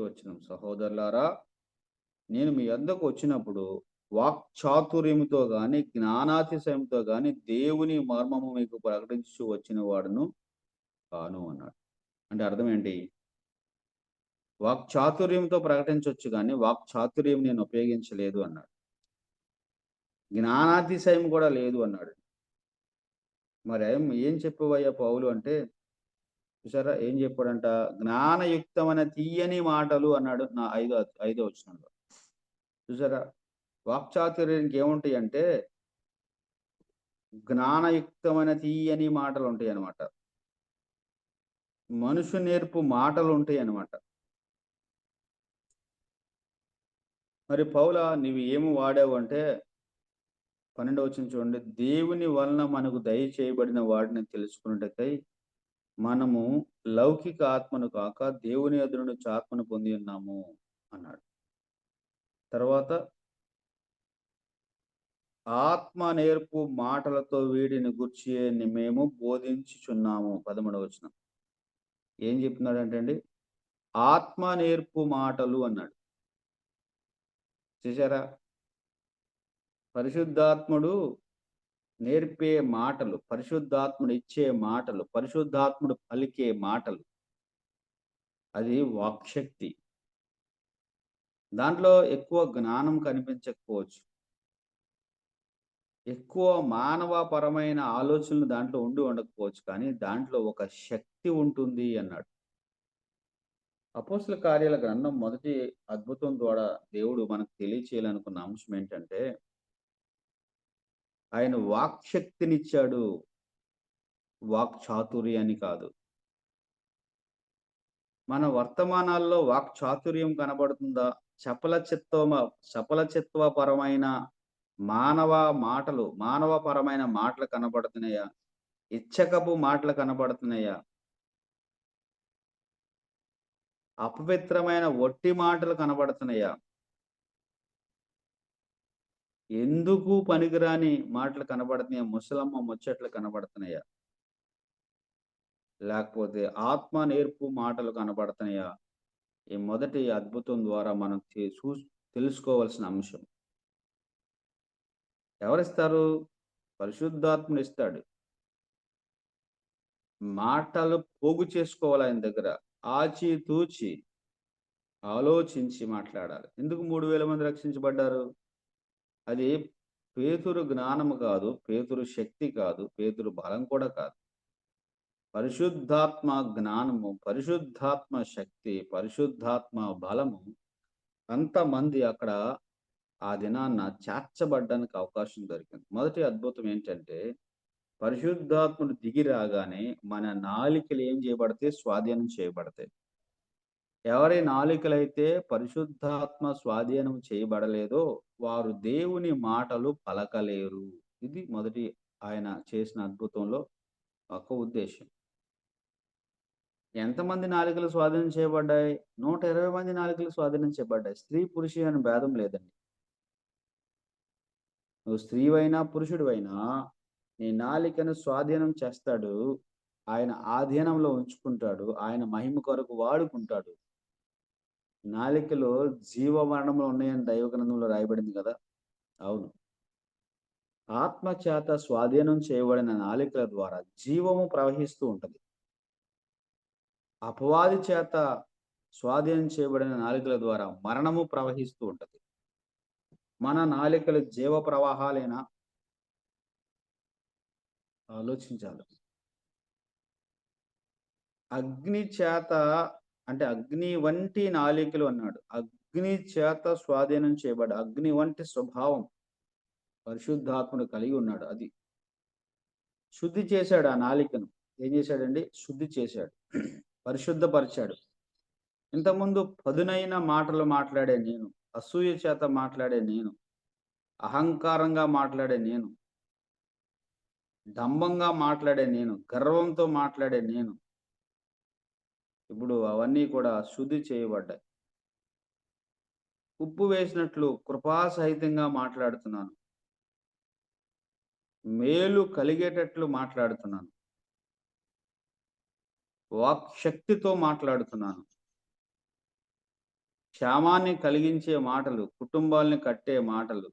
వచనం, సహోదరులారా, నేను మీ వద్దకు వచ్చినప్పుడు వాక్ చాతుర్యముతో గాని జ్ఞానాతిశయంతో గాని దేవుని మర్మము మీకు ప్రకటించు వచ్చిన వాడును కాను అన్నాడు. అంటే అర్థం ఏంటి? వాక్ చాతుర్యంతో ప్రకటించవచ్చు కానీ వాక్ చాతుర్యం నేను ఉపయోగించలేదు అన్నాడు. జ్ఞానాతిశయం కూడా లేదు అన్నాడు. మరి ఏం చెప్పవయ్యా పౌలు అంటే, చూసారా ఏం చెప్పాడంట? జ్ఞానయుక్తమైన తీయని మాటలు అన్నాడు. నా 5వ వచనంలో చూసారా, వాక్చాతుర్యానికి ఏముంటాయి అంటే జ్ఞానయుక్తమైన తీయని మాటలు ఉంటాయి అన్నమాట. మనుషు నేర్పు మాటలు ఉంటాయి అన్నమాట. మరి పౌలా నీవు ఏమి వాడావు అంటే 12వ వచనం చూడండి, దేవుని వలన మనకు దయచేయబడిన వాడిని తెలుసుకున్నట్టకై మనము లౌకిక ఆత్మను కాక దేవుని యొద్ద నుండి ఆత్మను పొంది ఉన్నాము అన్నాడు. తర్వాత ఆత్మ నేర్పు మాటలతో వీడిని గూర్చి మేము బోధించుచున్నాము. 13వ వచనం ఏం చెప్తున్నాడంటే అండి, ఆత్మ నేర్పు మాటలు అన్నాడు. చూసారా, పరిశుద్ధాత్ముడు నేర్పే మాటలు, పరిశుద్ధాత్ముడు ఇచ్చే మాటలు, పరిశుద్ధాత్ముడు పలికే మాటలు, అది వాక్శక్తి. దాంట్లో ఎక్కువ జ్ఞానం కనిపించకపోవచ్చు, ఎక్కువ మానవపరమైన ఆలోచనలు దాంట్లో ఉండకపోవచ్చు, కానీ దాంట్లో ఒక శక్తి ఉంటుంది అన్నాడు. అపోస్తల కార్యాల గ్రంథం మొదటి అద్భుతం ద్వారా దేవుడు మనకు తెలియచేయాలనుకున్న అంశం ఏంటంటే, ఆయన వాక్శక్తినిచ్చాడు, వాక్ చాతుర్యాన్ని కాదు. మన వర్తమానాల్లో వాక్ చాతుర్యం కనబడుతుందా? చపలచిత్వపరమైన మానవపరమైన మాటలు కనబడుతున్నాయా? ఇచ్చకపు మాటలు కనబడుతున్నాయా? అపవిత్రమైన ఒట్టి మాటలు కనబడుతున్నాయా? ఎందుకు పనికిరాని మాటలు కనబడుతున్నాయా? ముసలమ్మ ముచ్చట్లు కనబడుతున్నాయా? లేకపోతే ఆత్మ నేర్పు మాటలు కనబడుతున్నాయా? ఈ మొదటి అద్భుతం ద్వారా మనం తెలుసుకోవాల్సిన అంశం. ఎవరిస్తారు? పరిశుద్ధాత్ముడు ఇస్తాడు. మాటలు పోగు చేసుకోవాలి ఆయన దగ్గర. ఆచితూచి ఆలోచించి మాట్లాడాలి. ఎందుకు 3000 మంది రక్షించబడ్డారు? అది పేతురు జ్ఞానము కాదు, పేతురు శక్తి కాదు, పేతురు బలం కూడా కాదు. పరిశుద్ధాత్మ జ్ఞానము, పరిశుద్ధాత్మ శక్తి, పరిశుద్ధాత్మ బలము అంతమంది అక్కడ ఆ దినాన్న చేర్చబడ్డానికి అవకాశం దొరికింది. మొదటి అద్భుతం ఏంటంటే, పరిశుద్ధాత్ముడు దిగి రాగానే మన నాలికలు ఏం చేయబడతాయి? స్వాధీనం చేయబడతాయి. ఎవరి నాలికలైతే పరిశుద్ధాత్మ స్వాధీనం చేయబడలేదో వారు దేవుని మాటలు పలకలేరు. ఇది మొదటి ఆయన చేసిన అద్భుతంలో ఒక ఉద్దేశం. ఎంతమంది నాలికలు స్వాధీనం చేయబడ్డాయి? 120 మంది నాలికలు స్వాధీనం చేయబడ్డాయి. స్త్రీ పురుషు అని భేదం లేదండి. నువ్వు స్త్రీవైనా పురుషుడివైనా నీ నాలికను స్వాధీనం చేస్తాడు. ఆయన ఆధీనంలో ఉంచుకుంటాడు. ఆయన మహిమ కొరకు వాడుకుంటాడు. నాలికలో జీవ మరణములు ఉన్నాయని దైవ గ్రంథంలో రాయబడింది కదా. అవును. ఆత్మ చేత స్వాధీనం చేయబడిన నాలికల ద్వారా జీవము ప్రవహిస్తూ ఉంటది. అపవాది చేత స్వాధీనం చేయబడిన నాలికల ద్వారా మరణము ప్రవహిస్తూ ఉంటది. మన నాలికలు జీవ ప్రవాహాలేనా? ఆలోచించాలి. అగ్ని చేత అంటే అగ్ని వంటి నాలికలు అన్నాడు. అగ్ని చేత స్వాధీనం చేయబడ్డ అగ్ని వంటి స్వభావం పరిశుద్ధాత్ముడు కలిగి ఉన్నాడు. అది శుద్ధి చేశాడు. ఆ నాలికను ఏం చేశాడండి? శుద్ధి చేశాడు, పరిశుద్ధపరిచాడు. ఇంతకుముందు పదునైన మాటలు మాట్లాడే నేను, అసూయ చేత మాట్లాడే నేను, అహంకారంగా మాట్లాడే నేను, డంబంగా మాట్లాడే నేను, గర్వంతో మాట్లాడే నేను, ఇప్పుడు అవన్నీ కూడా శుద్ధి చేయబడ్డాయి. ఉప్పు వేసినట్లు కృపాసహితంగా మాట్లాడుతున్నాను. మేలు కలిగేటట్లు మాట్లాడుతున్నాను. వాక్ శక్తితో మాట్లాడుతున్నాను. క్షేమాన్ని కలిగించే మాటలు, కుటుంబాల్ని కట్టే మాటలు,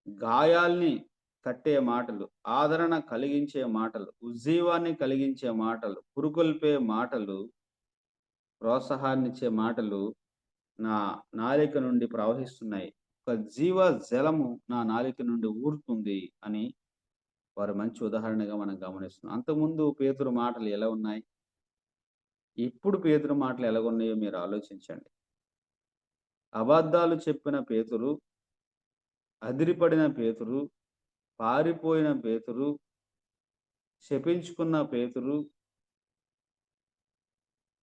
గాయాల్ని కట్టే మాటలు, ఆదరణ కలిగించే మాటలు, ఉజ్జీవాన్ని కలిగించే మాటలు, పురుకొల్పే మాటలు, ప్రోత్సాహాన్నిచ్చే మాటలు నా నాలిక నుండి ప్రవహిస్తున్నాయి. ఒక జీవ జలము నా నాలిక నుండి ఊరుతుంది అని వారు మంచి ఉదాహరణగా మనం గమనిస్తున్నాం. అంతకుముందు పేతురు మాటలు ఎలా ఉన్నాయి, ఇప్పుడు పేతురు మాటలు ఎలాగున్నాయో మీరు ఆలోచించండి. అబద్ధాలు చెప్పిన పేతురు, అదిరిపడిన పేతురు, పారిపోయిన పేతురు, శపించుకున్న పేతురు,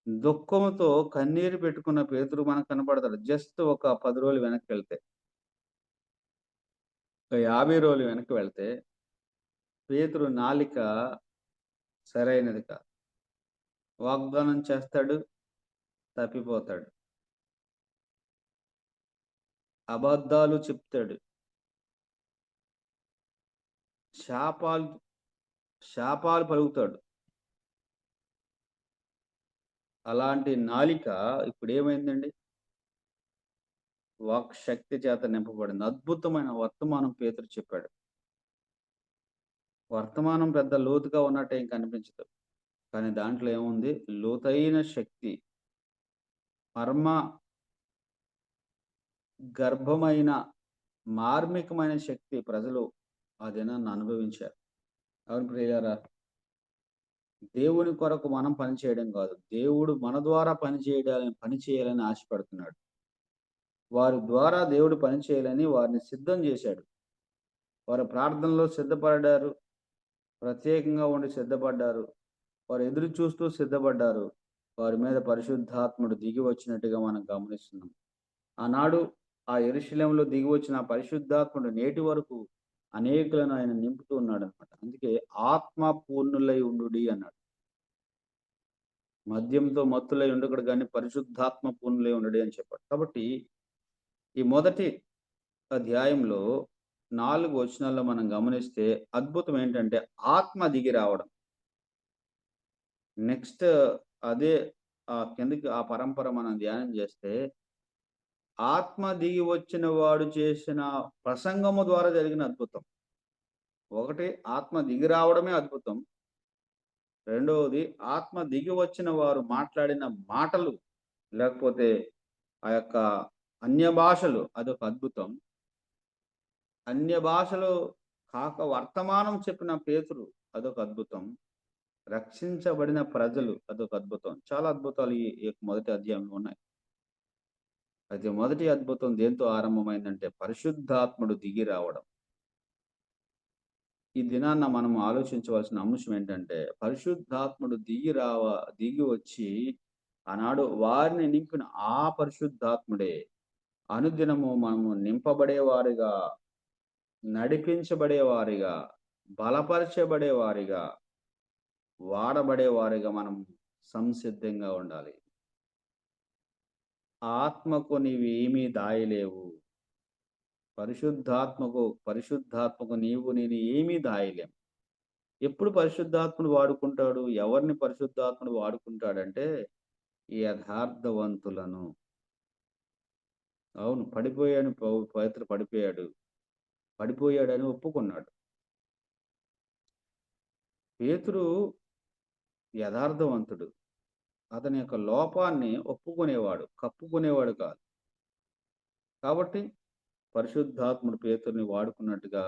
దుఃఖంతో కన్నీరు పెట్టుకున్న పేతురు మనకు కనపడతాడు. జస్ట్ ఒక 10 రోజులు వెనక్కి వెళ్తే, ఒక 50 రోజులు వెనక్కి వెళ్తే పేతురు నాలిక సరైనది కాదు. వాగ్దానం చేస్తాడు, తప్పిపోతాడు. అబద్ధాలు చెప్తాడు, శాపాలు పలుకుతాడు. అలాంటి నాలిక ఇప్పుడు ఏమైందండి? వాక్ శక్తి చేత నింపబడింది. అద్భుతమైన వర్తమానం పేతురు చెప్పాడు. వర్తమానం పెద్ద లోతుగా ఉన్నట్టు ఏం కనిపించదు, కానీ దాంట్లో ఏముంది? లోతైన శక్తి, మర్మ గర్భమైన మార్మికమైన శక్తి ప్రజలు ఆ దినాన్ని అనుభవించారు. అవును ప్రియులారా, దేవుని కొరకు మనం పని చేయడం కాదు, దేవుడు మన ద్వారా పని చేయాలని ఆశపడుతున్నాడు. వారి ద్వారా దేవుడు పని చేయాలని వారిని సిద్ధం చేశాడు. వారు ప్రార్థనలో సిద్ధపడ్డారు, ప్రత్యేకంగా ఉండి సిద్ధపడ్డారు, వారు ఎదురు చూస్తూ సిద్ధపడ్డారు. వారి మీద పరిశుద్ధాత్ముడు దిగి వచ్చినట్టుగా మనం గమనిస్తున్నాం. ఆనాడు ఆ యెరూషలేములో దిగి వచ్చిన ఆ పరిశుద్ధాత్ముడు నేటి వరకు అనేకులను ఆయన నింపుతూ ఉన్నాడు అనమాట. అందుకే ఆత్మ పూర్ణులై ఉండుడి అన్నాడు. మద్యంతో మత్తులై ఉండకూడదు కానీ పరిశుద్ధాత్మ పూర్ణులై ఉండడి అని చెప్పాడు. కాబట్టి ఈ మొదటి అధ్యాయంలో 4 వచనాల్లో మనం గమనిస్తే అద్భుతం ఏంటంటే ఆత్మ దిగి రావడం. నెక్స్ట్ అదే కిందకి ఆ పరంపర మనం ధ్యానం చేస్తే ఆత్మ దిగి వచ్చిన వాడు చేసిన ప్రసంగము ద్వారా జరిగిన అద్భుతం. ఒకటి, ఆత్మ దిగి రావడమే అద్భుతం. రెండవది, ఆత్మ దిగి వచ్చిన వారు మాట్లాడిన మాటలు, లేకపోతే ఆ యొక్క అన్య భాషలు, అదొక అద్భుతం. అన్య భాషలు కాక వర్తమానం చెప్పిన పేతురు, అదొక అద్భుతం. రక్షించబడిన ప్రజలు, అదొక అద్భుతం. చాలా అద్భుతాలు ఈ మొదటి అధ్యాయంలో ఉన్నాయి. అయితే మొదటి అద్భుతం దేంతో ఆరంభమైందంటే పరిశుద్ధాత్ముడు దిగి రావడం. ఈ దినాన్న మనం ఆలోచించవలసిన అంశం ఏంటంటే పరిశుద్ధాత్ముడు దిగి వచ్చి ఆనాడు వారిని నింపిన ఆ పరిశుద్ధాత్ముడే అనుదినము మనము నింపబడేవారిగా, నడిపించబడేవారిగా, బలపరచబడేవారిగా, వాడబడేవారిగా మనం సంసిద్ధంగా ఉండాలి. ఆత్మకు నీవేమీ దాయలేవు. పరిశుద్ధాత్మకు నేను ఏమీ దాయలేం. ఎప్పుడు పరిశుద్ధాత్ముడు వాడుకుంటాడు? ఎవరిని పరిశుద్ధాత్ముడు వాడుకుంటాడంటే యథార్థవంతులను. అవును, పేతురు పడిపోయాడని ఒప్పుకున్నాడు. పేతురు యథార్థవంతుడు. అతని యొక్క లోపాన్ని ఒప్పుకునేవాడు, కప్పుకునేవాడు కాదు. కాబట్టి పరిశుద్ధాత్ముడు పేతురుని వాడుకున్నట్టుగా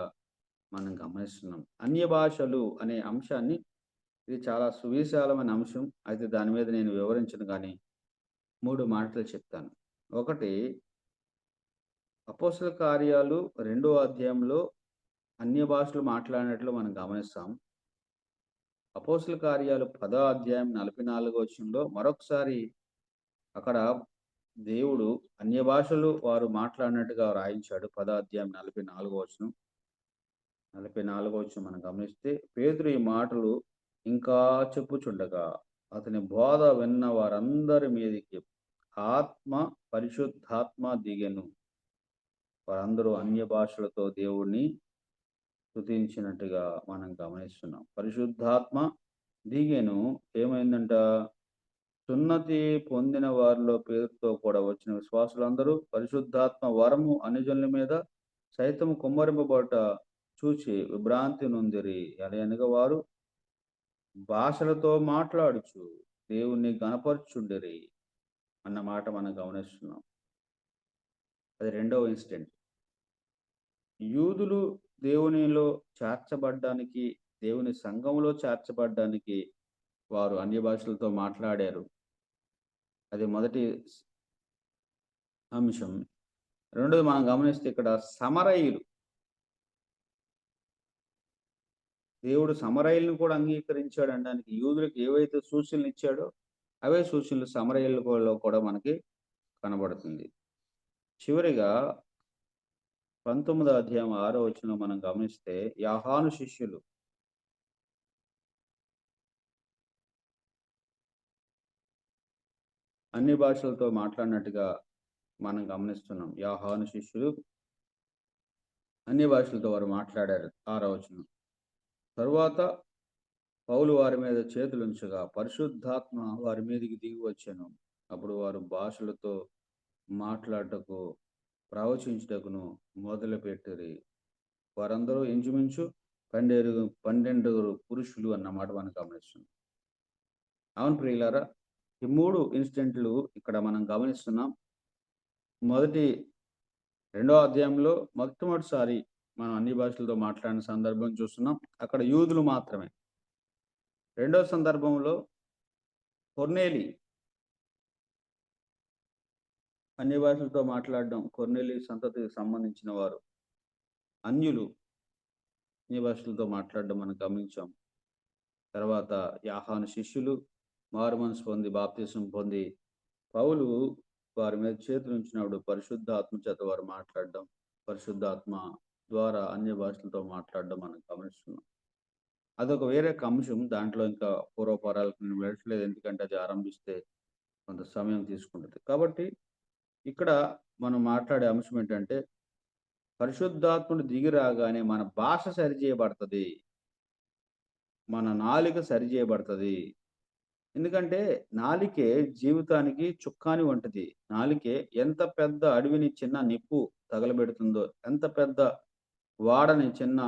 మనం గమనిస్తున్నాం. అన్య భాషలు అనే అంశాన్ని, ఇది చాలా సువిశాలమైన అంశం. అయితే దాని మీద నేను వివరించను కానీ 3 మాటలు చెప్తాను. ఒకటి, అపోస్తల కార్యాలు 2వ అధ్యాయంలో అన్య భాషలు మాట్లాడినట్లు మనం గమనిస్తాం. అపోస్తల కార్యాలు 10వ అధ్యాయం 44వ వచనంలో మరొకసారి అక్కడ దేవుడు అన్య భాషలు వారు మాట్లాడినట్టుగా రాయించాడు. 10వ అధ్యాయం 44వ వచనం మనం గమనిస్తే పేతురు ఈ మాటలు ఇంకా చెప్పుచుండగా అతని బోధ విన్న వారందరి మీదకి పరిశుద్ధాత్మ దిగెను. వారందరూ అన్య భాషలతో దేవుణ్ణి స్తుతించినట్టుగా మనం గమనిస్తున్నాం. పరిశుద్ధాత్మ దిగెను. ఏమైందంట? సున్నతి పొందిన వారిలో పేరుతో కూడా వచ్చిన విశ్వాసులందరూ పరిశుద్ధాత్మ వరము అనుజనుల మీద సైతము కుమ్మరింపబట చూచి విభ్రాంతి నొందిరి. అనగా వారు భాషలతో మాట్లాడుచు దేవుణ్ణి గణపరచుండిరి అన్న మాట మనం గమనిస్తున్నాం. అది 2వ ఇన్సిడెంట్. యూదులు దేవునిలో చేర్చబడ్డానికి, దేవుని సంఘంలో చేర్చబడ్డానికి వారు అన్య భాషలతో మాట్లాడారు. అది మొదటి అంశం. రెండోది మనం గమనిస్తే ఇక్కడ సమరయులు, దేవుడు సమరయులను కూడా అంగీకరించాడు అనడానికి యూదులకు ఏవైతే సూచనలు ఇచ్చాడో అవే సూచనలు సమరయులలో కూడా మనకి కనబడుతుంది. చివరిగా 19వ అధ్యాయం 6వ వచనం మనం గమనిస్తే యోహాను శిష్యులు అన్ని భాషలతో మాట్లాడినట్టుగా మనం గమనిస్తున్నాం. యోహాను శిష్యులు అన్ని భాషలతో వారు మాట్లాడారు. 6వ వచనం. తరువాత పౌలు వారి మీద చేతులుంచగా పరిశుద్ధాత్మ వారి మీదకి దిగి వచ్చాను. అప్పుడు వారు భాషలతో మాట్లాడటకు, ప్రవచించుటకును మొదలుపెట్టిరి. వారందరూ ఇంచుమించు 12 పురుషులు అన్నమాట మనం గమనిస్తున్నాం. అవును ప్రియులారా, ఈ 3 ఇన్సిడెంట్లు ఇక్కడ మనం గమనిస్తున్నాం. 2వ అధ్యాయంలో మొట్టమొదటిసారి మనం అన్ని భాషలతో మాట్లాడిన సందర్భం చూస్తున్నాం. అక్కడ యూదులు మాత్రమే. రెండో సందర్భంలో కొర్నేలి అన్య భాషలతో మాట్లాడడం, కొర్నేలి సంతతికి సంబంధించిన వారు అన్యులు అన్య భాషలతో మాట్లాడడం మనం గమనించాం. తర్వాత యాహాను శిష్యులు మారు మనసు పొంది బాప్తిసం పొంది పౌలు వారి మీద చేతులు ఉంచినప్పుడు పరిశుద్ధాత్మ చేత వారు మాట్లాడడం, పరిశుద్ధాత్మ ద్వారా అన్య భాషలతో మాట్లాడడం మనం గమనిస్తున్నాం. అదొక వేరే అంశం. దాంట్లో ఇంకా పూర్వపరాలకు నేను వెళ్ళట్లేదు, ఎందుకంటే అది ఆరంభిస్తే కొంత సమయం తీసుకుంటుంది. కాబట్టి ఇక్కడ మనం మాట్లాడే అంశం ఏంటంటే, పరిశుద్ధాత్ముడు దిగి రాగానే మన భాష సరిచేయబడుతుంది, మన నాలిక సరిచేయబడుతుంది. ఎందుకంటే నాలికే జీవితానికి చుక్కాని వంటిది. నాలికే ఎంత పెద్ద అడవిని చిన్న నిప్పు తగలబెడుతుందో, ఎంత పెద్ద వాడని చిన్న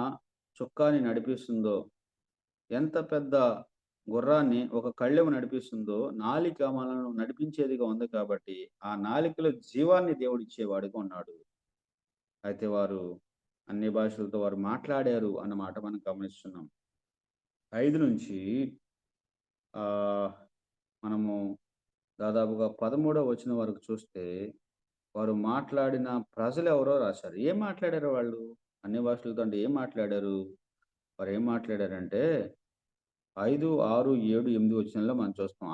చుక్కాని నడిపిస్తుందో, ఎంత పెద్ద గుర్రాన్ని ఒక కళ్ళెము నడిపిస్తుందో, నాలిక మనల్ని నడిపించేదిగా ఉంది. కాబట్టి ఆ నాలికలో జీవాన్ని దేవుడిచ్చేవాడిగా ఉన్నాడు. అయితే వారు అన్ని భాషలతో వారు మాట్లాడారు అన్నమాట మనం గమనిస్తున్నాం. 5 నుంచి మనము దాదాపుగా 13వ వచనం వరకు చూస్తే వారు మాట్లాడిన ప్రజలు ఎవరో రాశారు. ఏం మాట్లాడారు వాళ్ళు? అన్ని భాషలతో అంటే ఏం మాట్లాడారు? వారు ఏం మాట్లాడారంటే 5, 6, 7, 8 వచనంలో మనం చూస్తాం.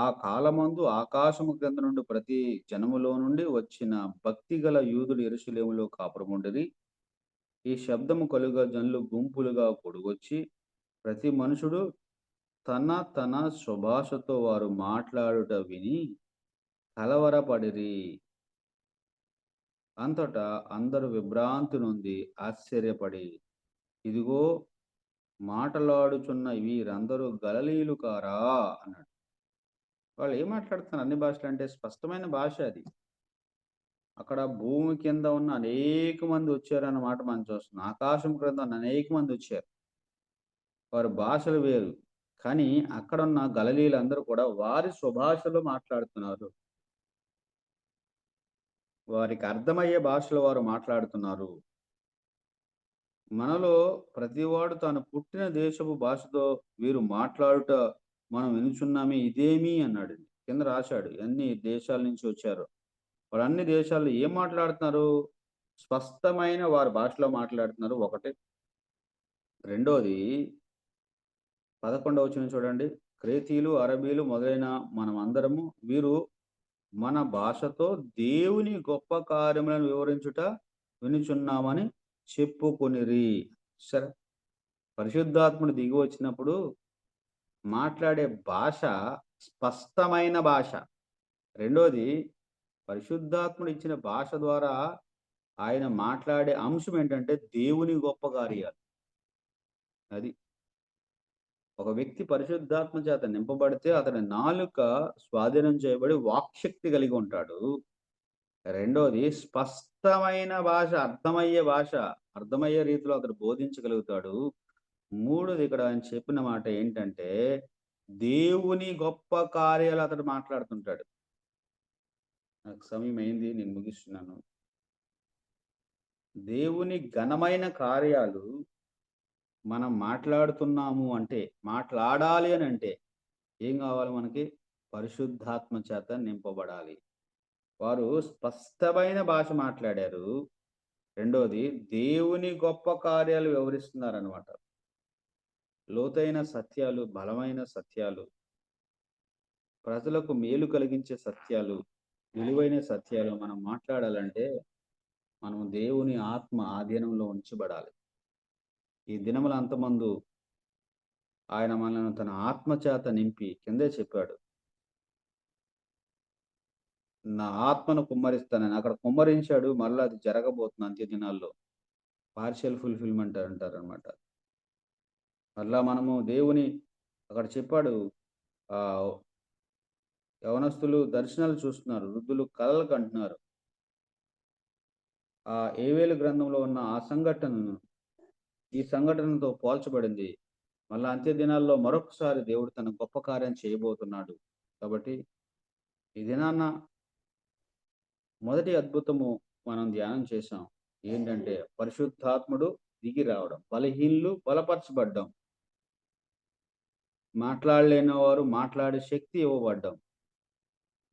ఆ కాలమందు ఆకాశము క్రింద నుండి ప్రతి జనములో నుండి వచ్చిన భక్తి గల యూదులు యెరూషలేములో కాపురముండిరి. ఈ శబ్దము కలుగా జనులు గుంపులుగా కూడివచ్చి ప్రతి మనుషుడు తన తన స్వభాషతో వారు మాట్లాడుట విని కలవరపడిరి. అంతటా అందరూ విభ్రాంతి నొంది ఆశ్చర్యపడి, ఇదిగో మాటలాడుచున్న వీరందరూ గలిలయులు కారా అన్నాడు. వాళ్ళు ఏం మాట్లాడుతున్నారు? అన్ని భాషలు అంటే స్పష్టమైన భాష అది. అక్కడ భూమి కింద ఉన్న అనేక మంది వచ్చారన్నమాట మనం చూస్తున్నాం. ఆకాశం క్రింద ఉన్న అనేక మంది వచ్చారు. వారి భాషలు వేరు, కానీ అక్కడ ఉన్న గలిలయులందరూ కూడా వారి స్వభాషలో మాట్లాడుతున్నారు. వారికి అర్థమయ్యే భాషలో వారు మాట్లాడుతున్నారు. మనలో ప్రతివాడు తాను పుట్టిన దేశపు భాషతో వీరు మాట్లాడుట మనం వినుచున్నామే, ఇదేమి అన్నాడు. కింద రాశాడు ఎన్ని దేశాల నుంచి వచ్చారు. వాళ్ళు అన్ని దేశాల్లో ఏం మాట్లాడుతున్నారు? స్పష్టమైన వారి భాషలో మాట్లాడుతున్నారు. ఒకటి. రెండోది 11వ వచనం చూడండి. క్రేతీలు, అరబీలు మొదలైన మనం అందరము వీరు మన భాషతో దేవుని గొప్ప కార్యములను వివరించుట వినుచున్నామని చెప్పుకొనిరి. సరే, పరిశుద్ధాత్ముడు దిగి వచ్చినప్పుడు మాట్లాడే భాష స్పష్టమైన భాష. రెండోది, పరిశుద్ధాత్ముడు ఇచ్చిన భాష ద్వారా ఆయన మాట్లాడే అంశం ఏంటంటే దేవుని గొప్ప కార్యాలు. అది ఒక వ్యక్తి పరిశుద్ధాత్మ చేత నింపబడితే అతని నాలుక స్వాధీనం చేయబడి వాక్శక్తి కలిగి ఉంటాడు. రెండోది, స్పష్టమైన భాష, అర్థమయ్యే రీతిలో అతడు బోధించగలుగుతాడు. మూడోది, ఇక్కడ ఆయన చెప్పిన మాట ఏంటంటే దేవుని గొప్ప కార్యాలు అతడు మాట్లాడుతుంటాడు. నాకు సమయం అయింది, నేను ముగిస్తున్నాను. దేవుని ఘనమైన కార్యాలు మనం మాట్లాడుతున్నాము అంటే, మాట్లాడాలి అని అంటే ఏం కావాలి మనకి? పరిశుద్ధాత్మ చేత నింపబడాలి. వారు స్పష్టమైన భాష మాట్లాడారు. రెండోది, దేవుని గొప్ప కార్యాలు వివరిస్తున్నారనమాట. లోతైన సత్యాలు, బలమైన సత్యాలు, ప్రజలకు మేలు కలిగించే సత్యాలు, విలువైన సత్యాలు మనం మాట్లాడాలంటే మనం దేవుని ఆత్మ ఆధీనంలో ఉంచబడాలి. ఈ దినముల అంతమందు ఆయన మనల్ని తన ఆత్మ చేత నింపి, కిందే చెప్పాడు, నా ఆత్మను కుమ్మరిస్తానని. అక్కడ కుమ్మరించాడు, మళ్ళీ అది జరగబోతుంది అంత్య దినాల్లో. పార్షియల్ ఫుల్ఫిల్మెంట్ అంటారు అనమాట. మళ్ళా మనము దేవుని అక్కడ చెప్పాడు, యవనస్తులు దర్శనాలు చూస్తున్నారు, వృద్ధులు కలలు కంటున్నారు. ఆ ఏవేలు గ్రంథంలో ఉన్న ఆ సంఘటనను ఈ సంఘటనతో పోల్చబడింది. మళ్ళా అంత్య దినాల్లో మరొకసారి దేవుడు తన గొప్ప కార్యం చేయబోతున్నాడు. కాబట్టి ఈ దినాన్న మొదటి అద్భుతము మనం ధ్యానం చేశాం. ఏంటంటే పరిశుద్ధాత్ముడు దిగి రావడం, బలహీనులు బలపరచబడ్డం. మాట్లాడలేని వారు మాట్లాడే శక్తి ఇవ్వబడ్డం,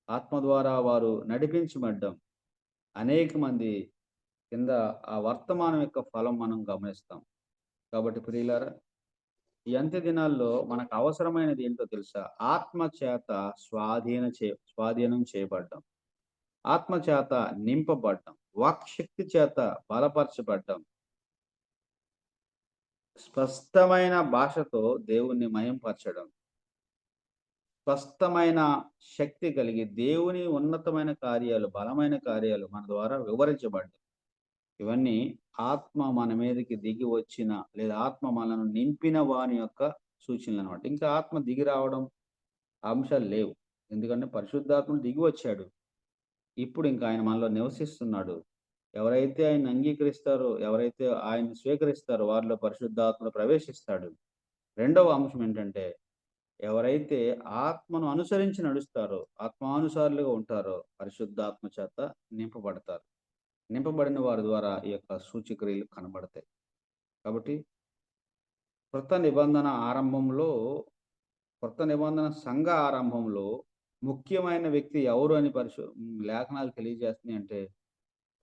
ఆత్మ ద్వారా వారు నడిపించబడ్డం, అనేక మంది కింద ఆ వర్తమానం యొక్క ఫలం మనం గమనిస్తాం. కాబట్టి ప్రియులారా, ఈ అంత్య దినాల్లో మనకు అవసరమైనది ఏంటో తెలుసా? ఆత్మ చేత స్వాధీనం చేయబడ్డం, ఆత్మ చేత నింపబడ్డం, వాక్శక్తి చేత బలపరచబడ్డం, స్పష్టమైన భాషతో దేవుణ్ణి మహింపరచడం, స్పష్టమైన శక్తి కలిగి దేవుని ఉన్నతమైన కార్యాలు, బలమైన కార్యాలు మన ద్వారా వివరించబడ్డాయి. ఇవన్నీ ఆత్మ మన మీదకి దిగి వచ్చిన లేదా ఆత్మ మనను నింపిన వాని యొక్క సూచనలు అనమాట. ఇంకా ఆత్మ దిగి రావడం అంశాలు లేవు. ఎందుకంటే పరిశుద్ధాత్ముడు దిగి వచ్చాడు. ఇప్పుడు ఇంకా ఆయన మనలో నివసిస్తున్నాడు. ఎవరైతే ఆయన అంగీకరిస్తారో, ఎవరైతే ఆయన స్వీకరిస్తారో వారిలో పరిశుద్ధాత్ముడు ప్రవేశిస్తాడు. రెండవ అంశం ఏంటంటే, ఎవరైతే ఆత్మను అనుసరించి నడుస్తారో, ఆత్మానుసారులుగా ఉంటారో పరిశుద్ధాత్మ చేత నింపబడతారు. నింపబడిన వారి ద్వారా ఈ యొక్క సూచక్రియలు కనబడతాయి. కాబట్టి కొత్త నిబంధన సంఘ ఆరంభంలో ముఖ్యమైన వ్యక్తి ఎవరు అని లేఖనాలు తెలియజేస్తున్నాయి అంటే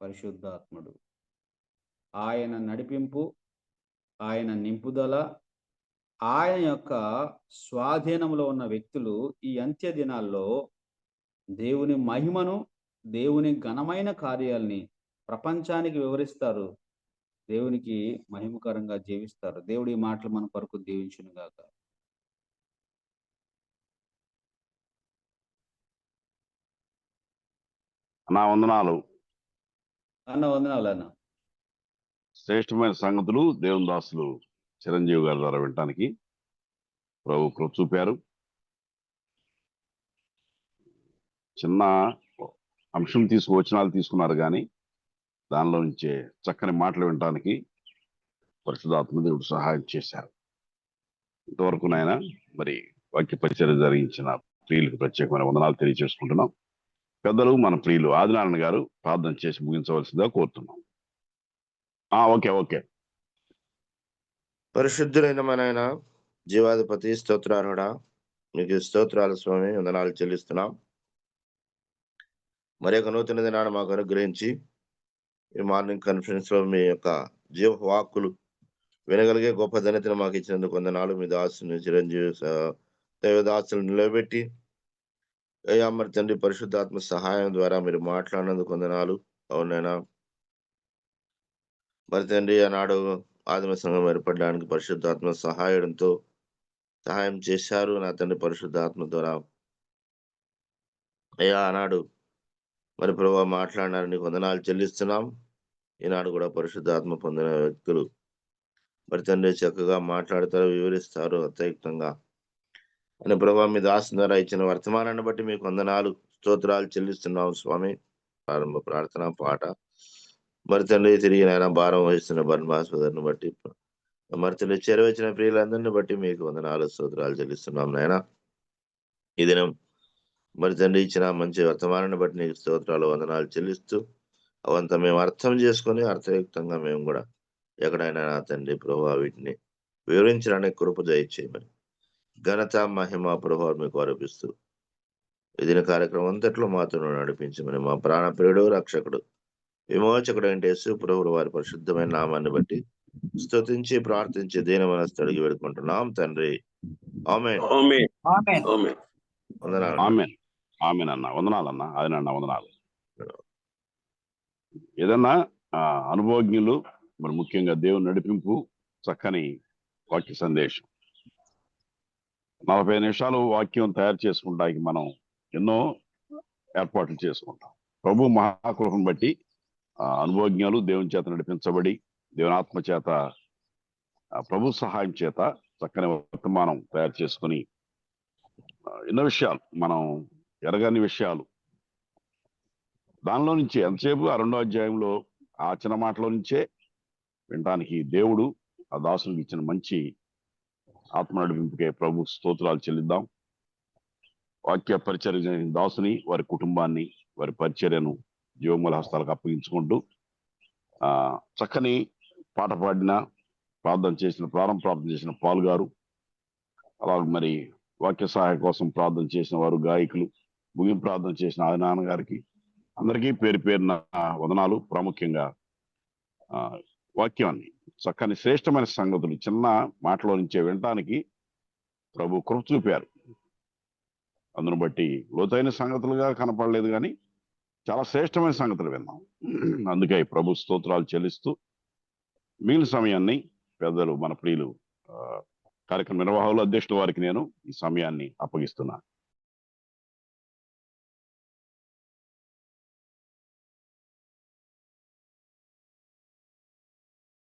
పరిశుద్ధాత్ముడు. ఆయన నడిపింపు, ఆయన నింపుదల, ఆయన యొక్క స్వాధీనంలో ఉన్న వ్యక్తులు ఈ అంత్య దినాల్లో దేవుని మహిమను, దేవుని ఘనమైన కార్యాలని ప్రపంచానికి వివరిస్తారు. దేవునికి మహిమకరంగా జీవిస్తారు. దేవుడి మాటలు మన కొరకు దీవించును గాక. నా వందనాలు. వందనాలు అన్న. శ్రేష్టమైన సంగతులు దేవుని దాసులు చిరంజీవి గారి ద్వారా వినటానికి ప్రభు కృప చూపారు. చిన్న అంశం వచనాలు తీసుకున్నారు, కానీ దానిలో నుంచే చక్కని మాటలు వినటానికి పరిశుద్ధాత్మ దేవుడు సహాయం చేశారు. ఇంతవరకు నాయన మరి వాక్య పరిచర్య జరిగించిన ప్రియులకు ప్రత్యేకమైన వందనాలు తెలియజేసుకుంటున్నాం. పెద్దలు మన ప్రియులు ఆదినారాయణ గారు ప్రార్థన చేసి ముగించవలసిందిగా కోరుతున్నాం. ఓకే. పరిశుద్ధులైన మన ఆయన జీవాధిపతి స్తోత్రార్హుడా, మీకు స్తోత్రాలు స్వామి, వందనాలు చెల్లిస్తున్నాం. మరి యొక్క నూతన దినాన్ని మాకు అనుగ్రహించి ఈ మార్నింగ్ కాన్ఫరెన్స్ లో మీ యొక్క జీవ వాక్కులు వినగలిగే గొప్ప ధన్యతను మాకు ఇచ్చినందుకు వందనాలు. మీ దాసుని చిరంజీవి దైవదాసులు నిలబెట్టి అయ్యా మరి తండ్రి పరిశుద్ధాత్మ సహాయం ద్వారా మీరు మాట్లాడినందుకు వందనాలు. అవునైనా మరి తండ్రి ఆనాడు ఆదిమ సంఘం ఏర్పడడానికి పరిశుద్ధాత్మ సహాయం చేశారు నా తండ్రి పరిశుద్ధాత్మ ద్వారా. అయ్యా ఆనాడు మరి ప్రభు మాట్లాడినారు, నీకు వందనాలు చెల్లిస్తున్నాం. ఈనాడు కూడా పరిశుద్ధాత్మ పొందిన వ్యక్తులు మరి తండ్రి చక్కగా మాట్లాడతారు, వివరిస్తారు అత్యయుక్తంగా అని ప్రభు మీ దాసు ద్వారా ఇచ్చిన వర్తమానాన్ని బట్టి మీకు వందనాలు స్తోత్రాలు చెల్లిస్తున్నాం స్వామి. ప్రారంభ ప్రార్థన పాట మరి తండ్రి తిరిగి నాయన భారం వహిస్తున్న బర్మాస్పదర్ని బట్టి మరి తండ్రి చేరవచ్చిన ప్రియులందరినీ బట్టి మీకు వందనాలు స్తోత్రాలు చెల్లిస్తున్నాం నాయన. ఈ దినం మరి తండ్రి ఇచ్చిన మంచి వర్తమానాన్ని బట్టి నీకు స్తోత్రాలు వందనాలు చెల్లిస్తూ అవంతా మేము అర్థం చేసుకొని అర్థయుక్తంగా మేము కూడా ఎక్కడైనా నా తండ్రి ప్రభావ వీటిని వివరించడానికి కృప దయచేయమని ఘనత మహిమ ప్రభావం మీకు ఆరోపిస్తూ ఇదిన కార్యక్రమం అంతట్లో మాతో నడిపించమని మా ప్రాణ ప్రియుడు రక్షకుడు విమోచకుడు అంటే యేసు ప్రభువు వారి పరిశుద్ధమైన నామాన్ని బట్టి స్తుతించి ప్రార్థించి దీన మనసు అడిగి వేడుకుంటున్నాం తండ్రి. ఆమేన్. వందనాలన్న. అదేనన్న వందనాలు. ఏదన్నా అనుభవజ్ఞులు మరి ముఖ్యంగా దేవుని నడిపింపు, చక్కని వాక్య సందేశం 40 నిమిషాలు వాక్యం తయారు చేసుకుంటానికి మనం ఎన్నో ఏర్పాట్లు చేసుకుంటాం. ప్రభు మహాకృపను బట్టి అనుభవజ్ఞాలు దేవుని చేత నడిపించబడి దేవుని ఆత్మ చేత ప్రభు సహాయం చేత చక్కని వర్తమానం తయారు చేసుకుని ఎన్నో విషయాలు మనం ఎరగని విషయాలు దానిలో నుంచే ఎంతసేపు ఆ 2వ అధ్యాయంలో ఆ చిన్న మాటలో నుంచే వినటానికి దేవుడు ఆ దాసునికి ఇచ్చిన మంచి ఆత్మ నడిపింపుకే ప్రభు స్తోత్రాలు చెల్లిద్దాం. వాక్య పరిచర్య దాసుని, వారి కుటుంబాన్ని, వారి పరిచర్యను జీవమూల హస్తాలకు అప్పగించుకుంటూ చక్కని పాట పాడిన ప్రార్థన చేసిన పాల్ గారు, అలాగే మరి వాక్య సహాయ కోసం ప్రార్థన చేసిన వారు, గాయకులు, ముగింపు ప్రార్థన చేసిన ఆది నాన్నగారికి అందరికీ పేరు పేరున వందనాలు. ప్రాముఖ్యంగా వాక్యాన్ని చక్కని శ్రేష్టమైన సంగతులు చిన్న మాటలో నుంచే వినటానికి ప్రభు కృప చూపారు. అందును బట్టి లోతైన సంగతులుగా కనపడలేదు, కానీ చాలా శ్రేష్టమైన సంగతులు విన్నాం. అందుకే ప్రభు స్తోత్రాలు చెల్లిస్తూ మిగిలిన సమయాన్ని పెద్దలు మన ప్రియులు కార్యక్రమ నిర్వాహకులు, అధ్యక్షుల వారికి నేను ఈ సమయాన్ని అప్పగిస్తున్నాను.